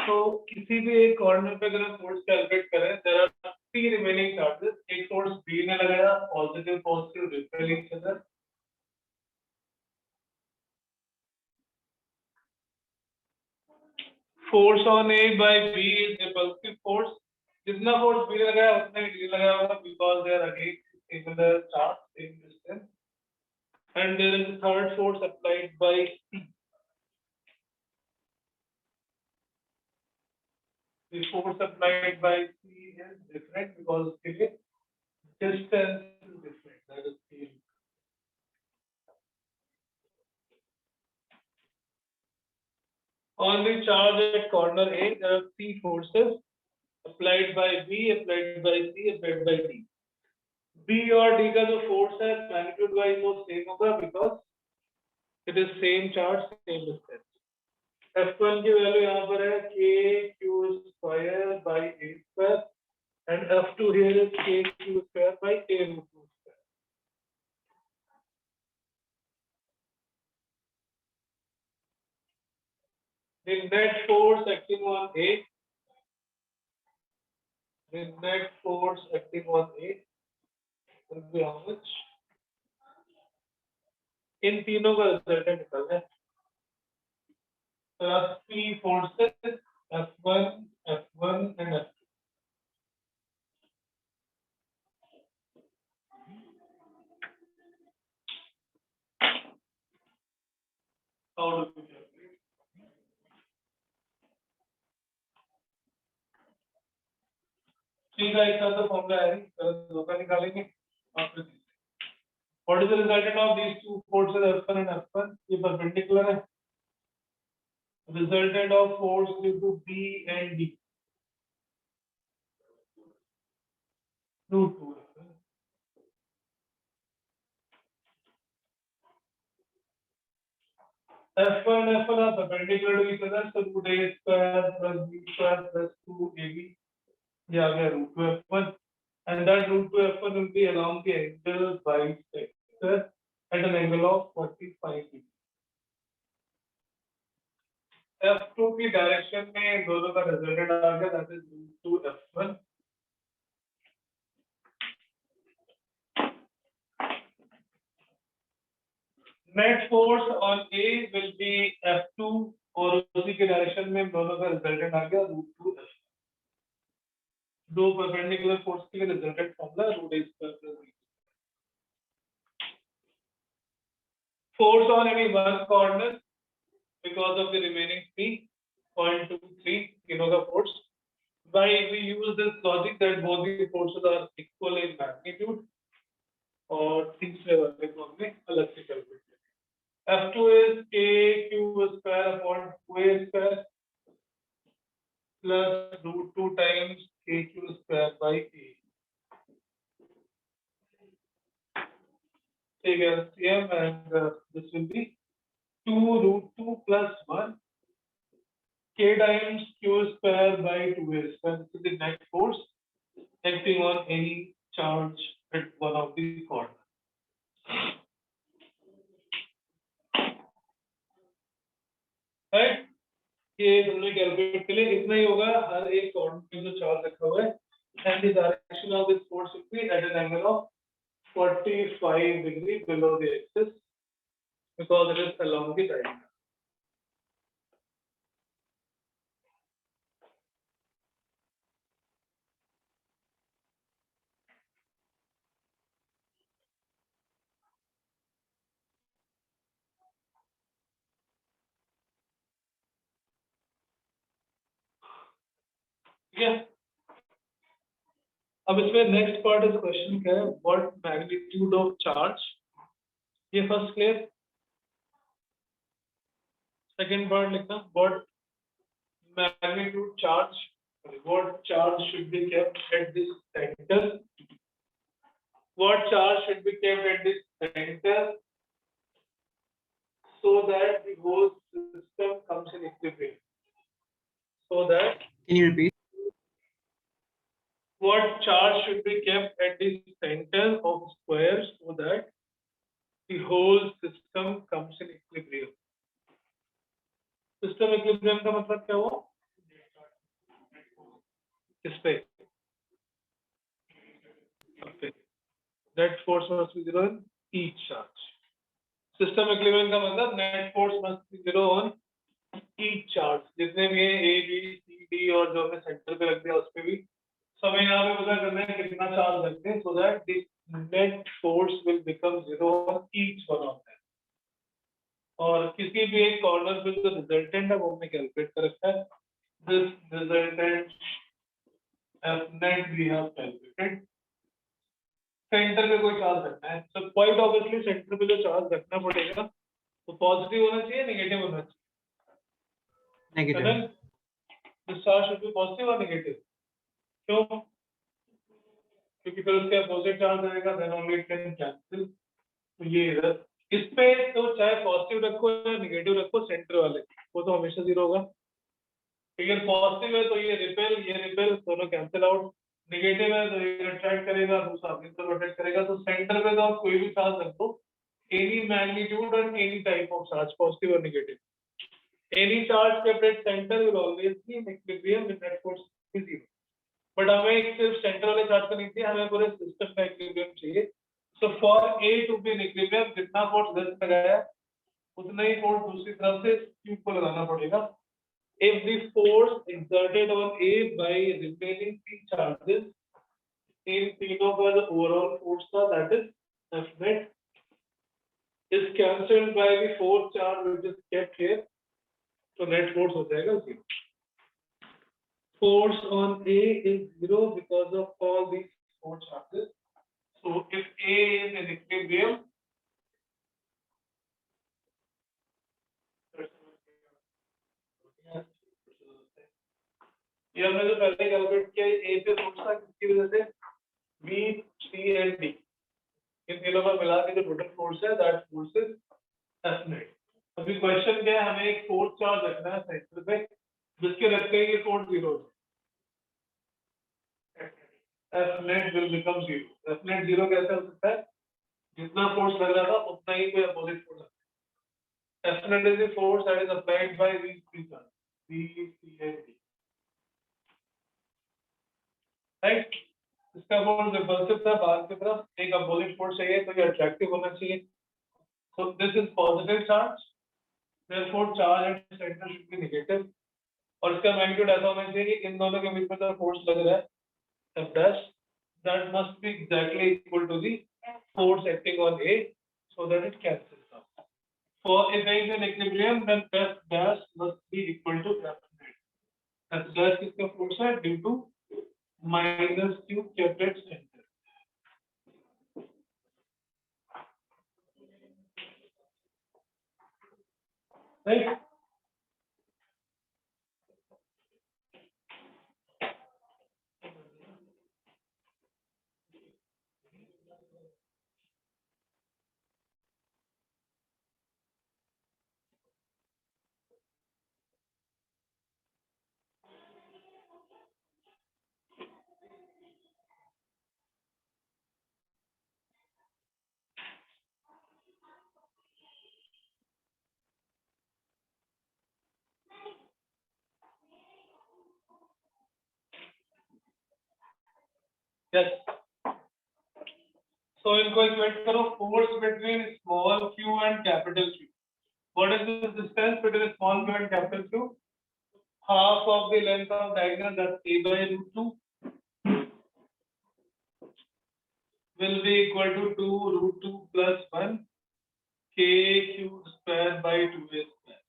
तो किसी भी एक corner पे अगर हम force calculate करें, there are 3 remaining charges. एक force B ने लगाया, positive positive repel each other. Force on A by B is repulsive force. जितना फोर्स बी ने लगाया उतना ही डी लगाया होगा because they are against similar charge, same distance. And there is a third force applied by C. The force applied by C is different because the distance is different. That is C. On the charge at corner A, there are 3 forces applied by B, applied by C, applied by D. B और D का जो force है magnitude wise वो same होगा because it is same charge same distance. F1 की value यहाँ पर है KQ² by A² and F2 here is KQ² by A√2². The net force acting on A, the net force acting on A will be how much? इन तीनों का result निकलना है। P forces F1, F1 and F2. How do we calculate? ठीक है, इसका तो formula है, दो का निकालेंगे। What is the resultant of these two forces F1 and F1? ये perpendicular है। Resultant of force due to B and D. √2. F1 are perpendicular to each other, so √A² plus B² plus 2AB. ये आ गया √2 F1, and that √2 F1 will be along the angle bisector at an angle of 45 degree. F2 की direction में दोनों का resultant आ गया, that is √2 F1. Net force on A will be F2 और उसी के डायरेक्शन में दोनों का रिजल्टेंट आ गया √2 F1. दो परपेंडिकुलर फोर्स के लिए resultant formula √A². Force on any one corner because of the remaining 3.23 तीनों का force. Why we use this logic that both the forces are equal in magnitude और तीसरे वाले को हमने अलग से कैलकुलेट किया। F2 is KQ² upon 2A² plus √2 times KQ² by A. Take LCM and this will be 2√2 plus 1 K times Q² by 2A². This is the net force acting on any charge at one of the corners. Right? ये हमने calculate के लिए इतना ही होगा, हर एक corner पे जो charge रखा हुआ है, and the direction of this force will be at an angle of 45 degree below the axis because it is along the diagonal. Yeah. अब इसमें नेक्स्ट पार्ट इस क्वेश्चन क्या है, व्हाट मैग्नीट्यूड ऑफ चार्ज, ये first clear. Second part लिखना, what magnitude charge, what charge should be kept at this centre, what charge should be kept at this centre so that the whole system comes in equilibrium, so that Can you repeat? what charge should be kept at the center of square so that the whole system comes in equilibrium. System equilibrium का मतलब क्या हुआ? किस पे? Net force must be 0 on each charge. System equilibrium का मतलब net force must be 0 on each charge. जितने भी हैं A, B, C, D और जो हमने सेंटर पे रख दिया उस पे भी समय यहाँ पे पता करना है कितना चार्ज रखते हैं, so that the net force will become 0 on each one of them. और किसी भी एक कॉर्नर पे जो रिजल्टेंट है वो हमने कैलकुलेट कर रखा है, this resultant F net we have calculated. Centre पे कोई चार्ज रखना है, so quite obviously सेंटर पे जो चार्ज रखना पड़ेगा वो पॉजिटिव होना चाहिए, नेगेटिव होना चाहिए। Negative. This charge should be positive or negative? क्यों? क्योंकि फिर उसके अपोजिट चार्ज रहेगा, then only it can cancel. तो ये इधर इस पे तो चाहे पॉजिटिव रखो या नेगेटिव रखो, सेंटर वाले वो तो हमेशा 0 होगा। अगर पॉजिटिव है तो ये रिपेल दोनों कैंसिल आउट, नेगेटिव है तो ये अट्रैक्ट करेगा, दूसरा प्रिंसिपल अट्रैक्ट करेगा। तो सेंटर पे तो आप कोई भी चार्ज रख दो, एनी मैग्नीट्यूड और any type of charge, positive और negative, any charge kept at center will always be in equilibrium with net force is 0। But हमें सिर्फ सेंटर वाले चार्ज का नहीं चाहिए, हमें पूरे सिस्टम का इक्विलिब्रियम चाहिए। So for A to B in equilibrium, जितना फोर्स इधर से लगाया उतना ही फोर्स दूसरी तरफ से क्यूब को लगाना पड़ेगा। If the force exerted on A by repelling the charges in तीनों पर overall force था, that is F net, is cancelled by the force charge which is kept here, तो net force हो जाएगा 0। Force on A is 0 because of all these four charges. So if A is in equilibrium, ये हमने जो पहले calculate किया, A पे force था किसकी वजह से, B, C and D, इन तीनों का मिला के जो टोटल फोर्स है, that force is F net। अभी क्वेश्चन क्या है, हमें एक फोर्स चार्ज रखना है सेंटर पे, जिसके रखते ही ये फोर्स 0 हो, F net will become 0। F net 0 कैसे हो सकता है, जितना फोर्स लग रहा था उतना ही कोई अपोजिट फोर्स है। F net is the force that is applied by these three charges, B, C and D, right? इसका फोर्स रिपल्सिव था बाहर की तरफ, एक अपोजिट फोर्स चाहिए तो ये अट्रैक्टिव होना चाहिए। So this is positive charge, therefore charge at center should be negative, और इसका मैग्नीट्यूड ऐसा होना चाहिए कि इन दोनों के बीच में जो फोर्स लग रहा है F dash, that must be exactly equal to the force acting on A, so that it cancels out। For if A is in equilibrium, then F dash must be equal to F net। F dash किसका force है, due to minus Q kept at center। Right? Yes। So इनको equate करो, force between small q and capital Q। What is the distance between small q and capital Q? Half of the length of diagonal, that's A by root 2, will be equal to 2 root 2 plus 1 k q square by 2a square।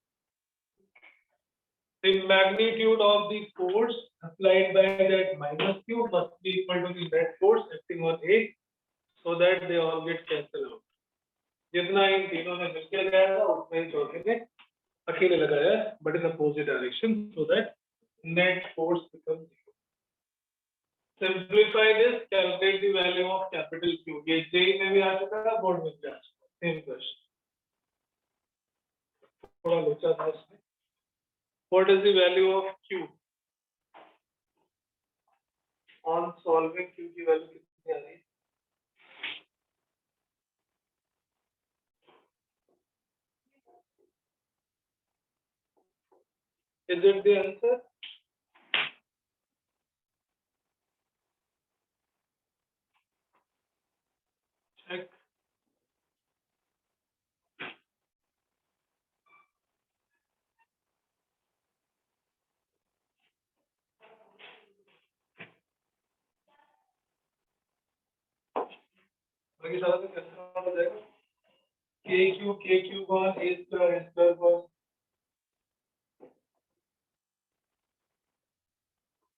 The magnitude of the force applied by that minus q must be equal to the net force acting on A, so that they all get cancelled out। जितना इन तीनों ने मिलकर लगाया था उतना ही चौथे ने अकेले लगाया, but in opposite direction, so that net force becomes 0। Simplify this, calculate the value of capital Q। ये JEE में भी आ चुका है, बोर्ड में भी आ चुका है, same question। थोड़ा लोचा था इसमें। What is the value of Q? On solving Q की वैल्यू कितनी आ रही है? Is it the answer? Check। बाकी सारा तो कैंसिल हो जाएगा। KQ कौन, A स्क्वायर कौन,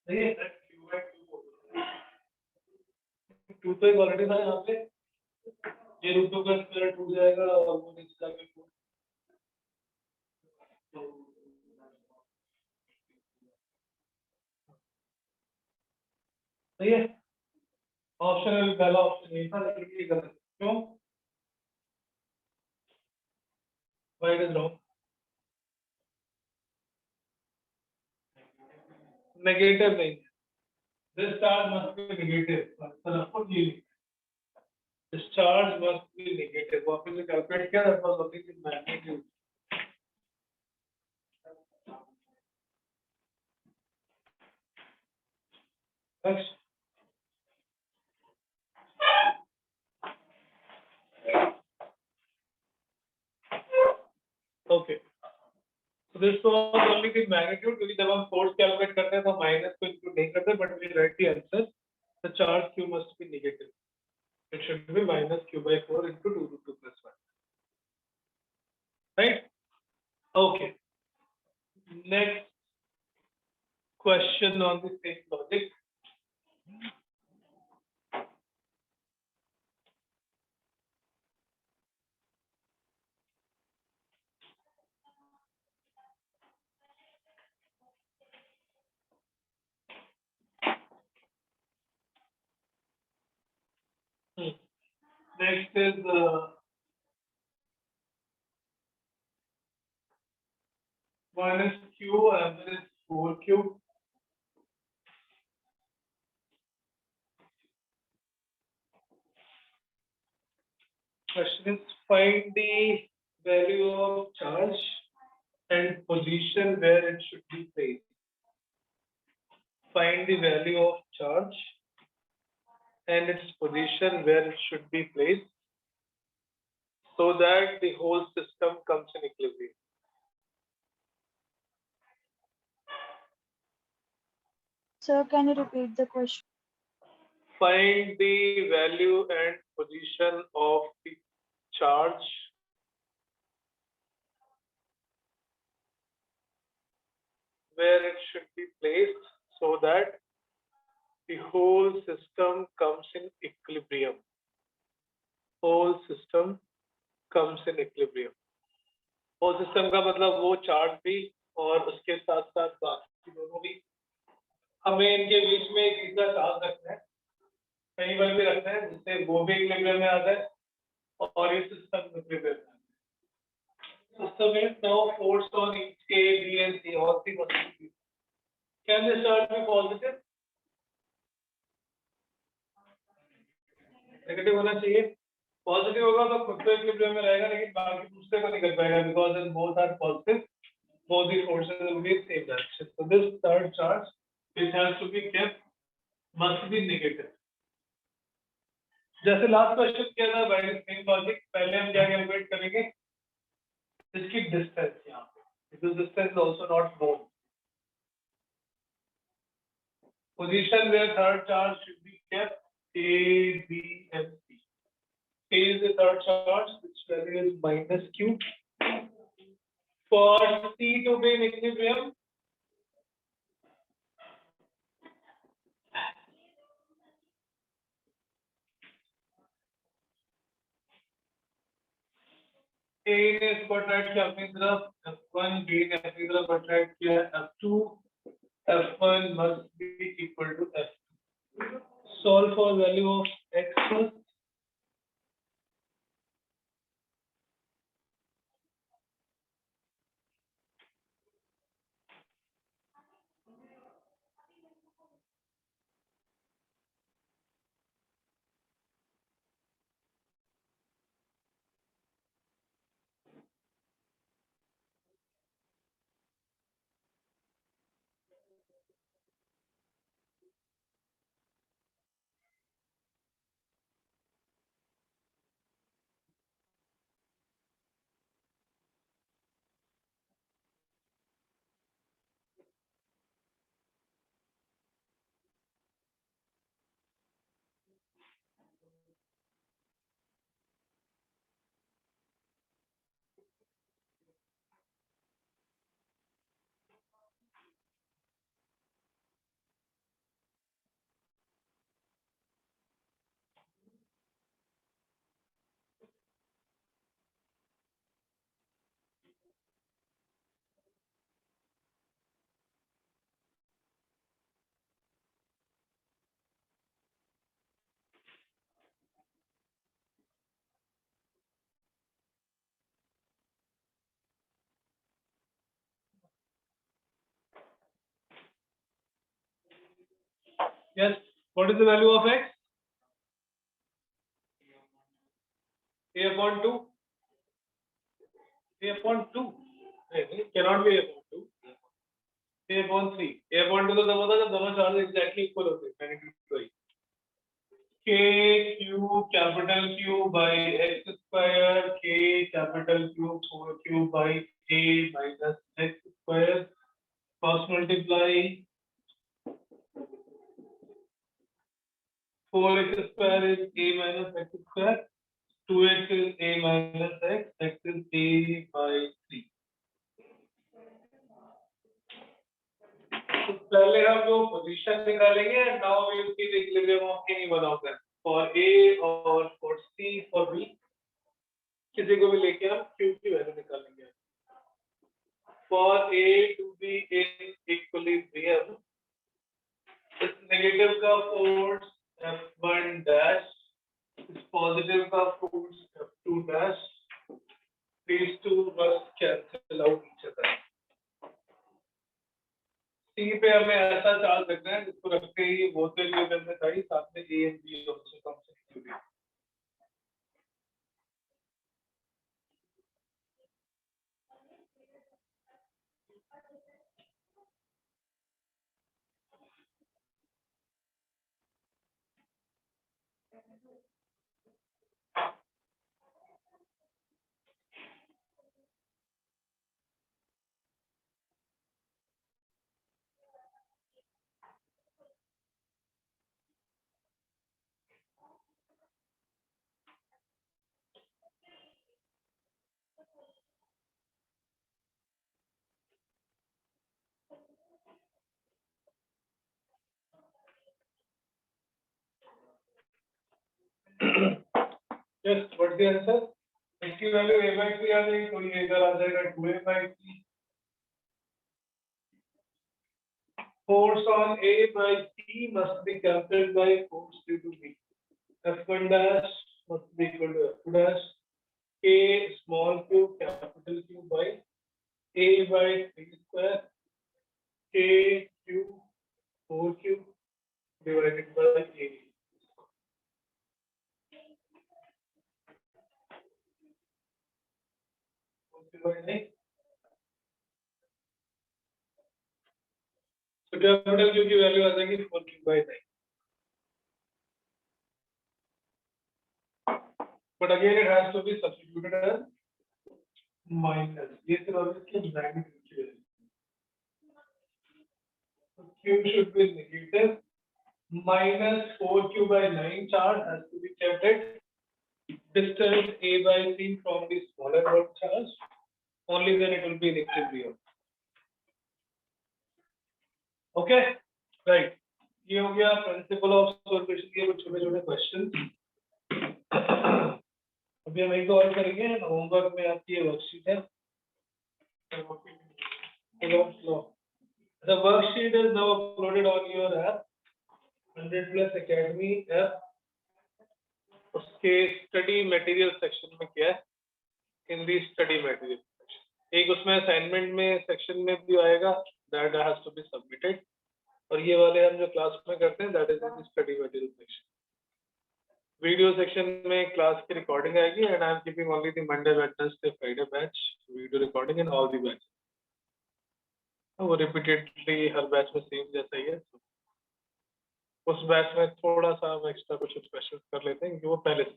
नहीं है, Q है, Q तो ऑलरेडी था यहाँ पे, ये रूट 2 का स्क्वायर टूट जाएगा और वो नीचे जाके सही है। ऑप्शन में पहला ऑप्शन नहीं था, लेकिन ये गलत है। क्यों? Why it is wrong? Negative नहीं है। This charge must be negative. आपको ये this charge must be negative. वो आपने जो कैलकुलेट किया that was only the magnitude. Next. Okay. So this was only the magnitude, क्योंकि जब हम force कैलकुलेट करते हैं तो माइनस को इंक्लूड नहीं करते, but we write the answer. The charge Q must be negative. It should be minus Q by 4 into 2 root 2 plus 1. Right? Okay. Next question on the same logic. Next is minus Q and then is 4Q. Question is find the value of charge and position where it should be placed. Find the value of charge and its position where it should be placed so that the whole system comes in equilibrium. Sir, can you repeat the question? Find the value and position of the charge where it should be placed so that the whole system comes in equilibrium. Whole system comes in equilibrium. Whole system का मतलब वो charge भी और उसके साथ साथ बाकी दोनों भी, हमें इनके बीच में एक ऐसा चार्ज रखना है, कहीं पर भी रखना है जिससे वो भी इक्विलिब्रियम में आ जाए और ये सिस्टम इक्विलिब्रियम में आ जाए. System is now forced on each A, B and C, all three must be. Can this charge be positive? Negative होना चाहिए. पॉजिटिव होगा तो खुद तो इक्विलिब्रियम में रहेगा, लेकिन बाकी दूसरे को नहीं कर पाएगा, because if both are positive, both the forces will be in same direction. So this third charge which has to be kept must be negative. जैसे लास्ट क्वेश्चन किया था बाय सेम लॉजिक, पहले हम क्या कैलकुलेट करेंगे, इसकी distance यहाँ पे, this distance is also not known. Position where third charge should be kept, A, B and C. A is the third charge, which value is minus Q. For C to be in equilibrium, A ने इसको attract किया अपनी तरफ, F1, B ने अपनी तरफ attract किया F2, F1 must be equal to F2. Solve for value of X first. Yes. What is the value of x? A upon 2. A upon 2. It cannot be A upon 2. A upon 3. A upon 2 तो तब होता है जब दोनों charge exactly equal होते हैं. Magnitude by K cube capital Q by x square. K capital Q 4Q by A minus x square. Cross multiply 4x square is A minus x square. 2x is A minus x. X is A by 3. तो पहले हम जो position निकालेंगे now we will see the equilibrium of any one of them for A और for C for B किसी को भी लेके हम q की वैल्यू निकालेंगे for A to B in equilibrium इस नेगेटिव का फोर्स f1 डैश इस पॉजिटिव का force f2 dash these two must cancel out each other. C पे हमें ऐसा चार्ज रखना है जिसको रखते ही बोथ इक्वेशन में था ही साथ में A and be also comes into it. Just what's the answer? इसकी वैल्यू a by 3 आ जाएगी तो ये इधर आ जाएगा 2a by 3. Force on A by C must be cancelled by force due to B. F1 dash must be equal to F2 dash. K small q capital Q by A by 3 square. K Q 4Q divided by A. So capital Q की value आ जाएगी 4Q by 9. But again it has to be substituted as minus. ये सिर्फ इसकी magnitude की value. So Q should be negative. Minus 4Q by 9 charge has to be kept at distance A by 3 from the smaller one charge. Only then it will be in equilibrium. Okay, right. ये हो गया principle of solution के कुछ छोटे-छोटे questions. अभी हम एक दो और करेंगे. होमवर्क में आपकी ये वर्कशीट है. The worksheet is now uploaded on your app 100+ Academy app. उसके स्टडी मटेरियल सेक्शन में क्या है? इन दी स्टडी मटेरियल सेक्शन. एक उसमें असाइनमेंट में सेक्शन में भी आएगा that has to be submitted. और ये वाले हम जो क्लास में करते हैं that is in the study material section. Video section में क्लास की रिकॉर्डिंग आएगी and I am keeping only the Monday, Wednesday, Friday batch video recording in all the batches. वो रिपीटेडली हर बैच में सेम जैसा ही है. उस बैच में थोड़ा सा हम एक्स्ट्रा कुछ क्वेश्चन कर लेते हैं क्योंकि वो पहले से.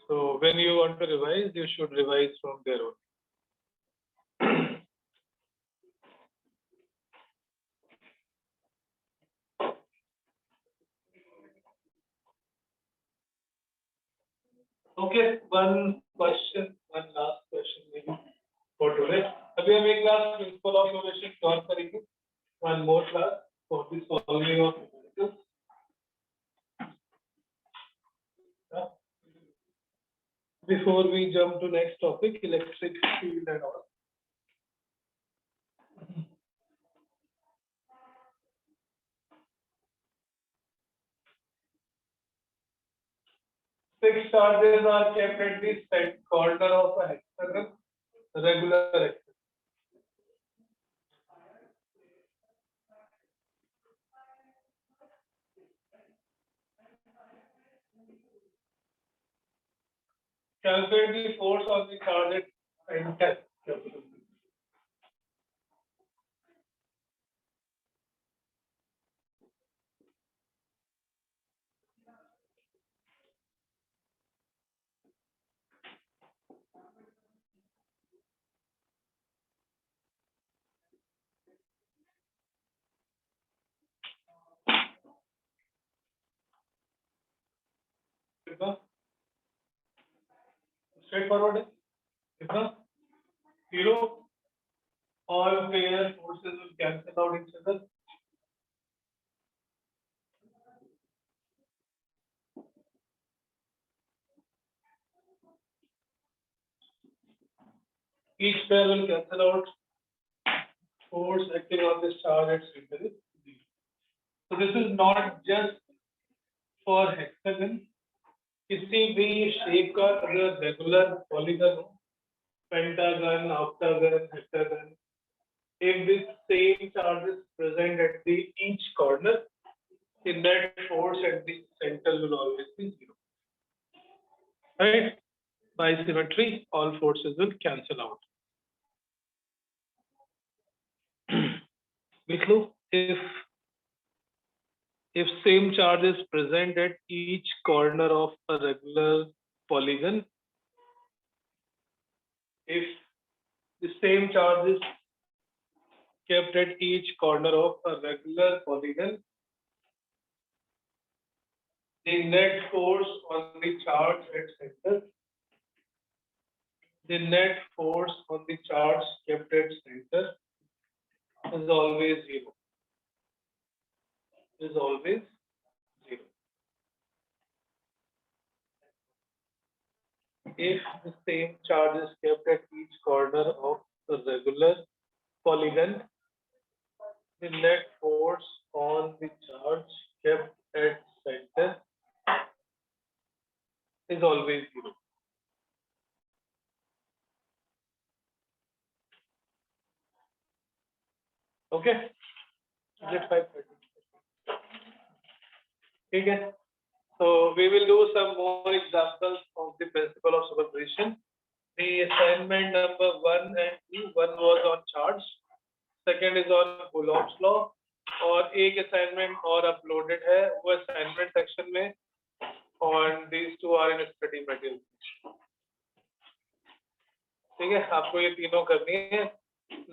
So when you want to revise, you should revise from there on. Okay, one last question maybe for today. अभी हम एक class principle of innovation cover करेंगे. One more class for the solving of numericals. Before we jump to next topic, electric field and all. Six charges are kept at the set corner of an hexagon, regular hexagon. calculate the force on the charge at center. Straightforward है कितना 0 all pair forces will cancel out each other each pair will cancel out force acting on this charge at center is 0. So this is not just for hexagon किसी भी shape का अगर regular polygon हो pentagon octagon hexagon if this same charge is present at the each corner the net force at the center will always be 0 right by symmetry all forces will cancel out because if same charge is present at each corner of a regular polygon, if the same charge is kept at each corner of a regular polygon, the net force on the charge at center, the net force on the charge kept at center is always 0. Is always 0. If the same charge is kept at each corner of the regular polygon, the net force on the charge kept at center is always 0. Okay? Get 530. Okay. So we will do some more examples of the principle of superposition. The assignment number 1 and 2, one was on charge, second is on Coulomb's law, और एक assignment और uploaded है वो assignment section में, और these two are in study material. ठीक है, आपको ये तीनों करनी है.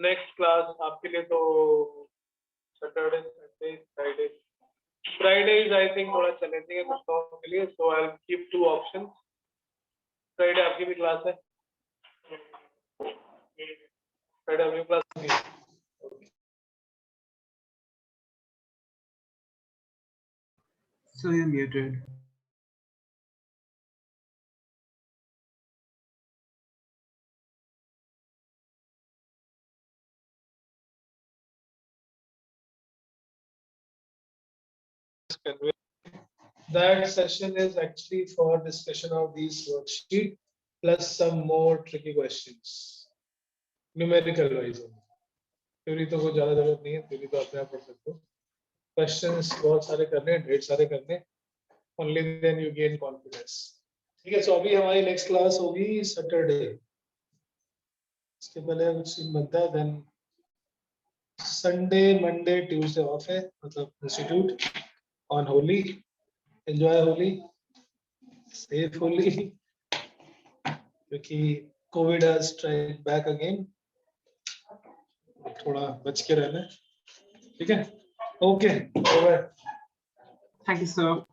Next class आपके लिए तो Saturday, Sunday, Friday. Friday is I think थोड़ा challenging है कुछ लोगों के लिए, so I'll keep 2 options. Friday आपकी भी क्लास है. Friday आपकी क्लास है. So you're muted. That session is actually for discussion of these worksheet plus some more tricky questions. Numerical wise. Theory तो कोई ज़्यादा जरूरत नहीं है, theory तो अपने आप पढ़ सकते हो. Questions बहुत सारे करने हैं, ढेर सारे करने हैं. Only then you gain confidence. ठीक है, so अभी हमारी next class होगी Saturday. इसके पहले कुछ दिन बनता है, then Sunday, Monday, Tuesday off है, मतलब institute on Holi. Enjoy Holi, safe Holi, क्योंकि COVID has strike back again. थोड़ा बच के रहना, ठीक है? Okay, bye. Thank you, sir.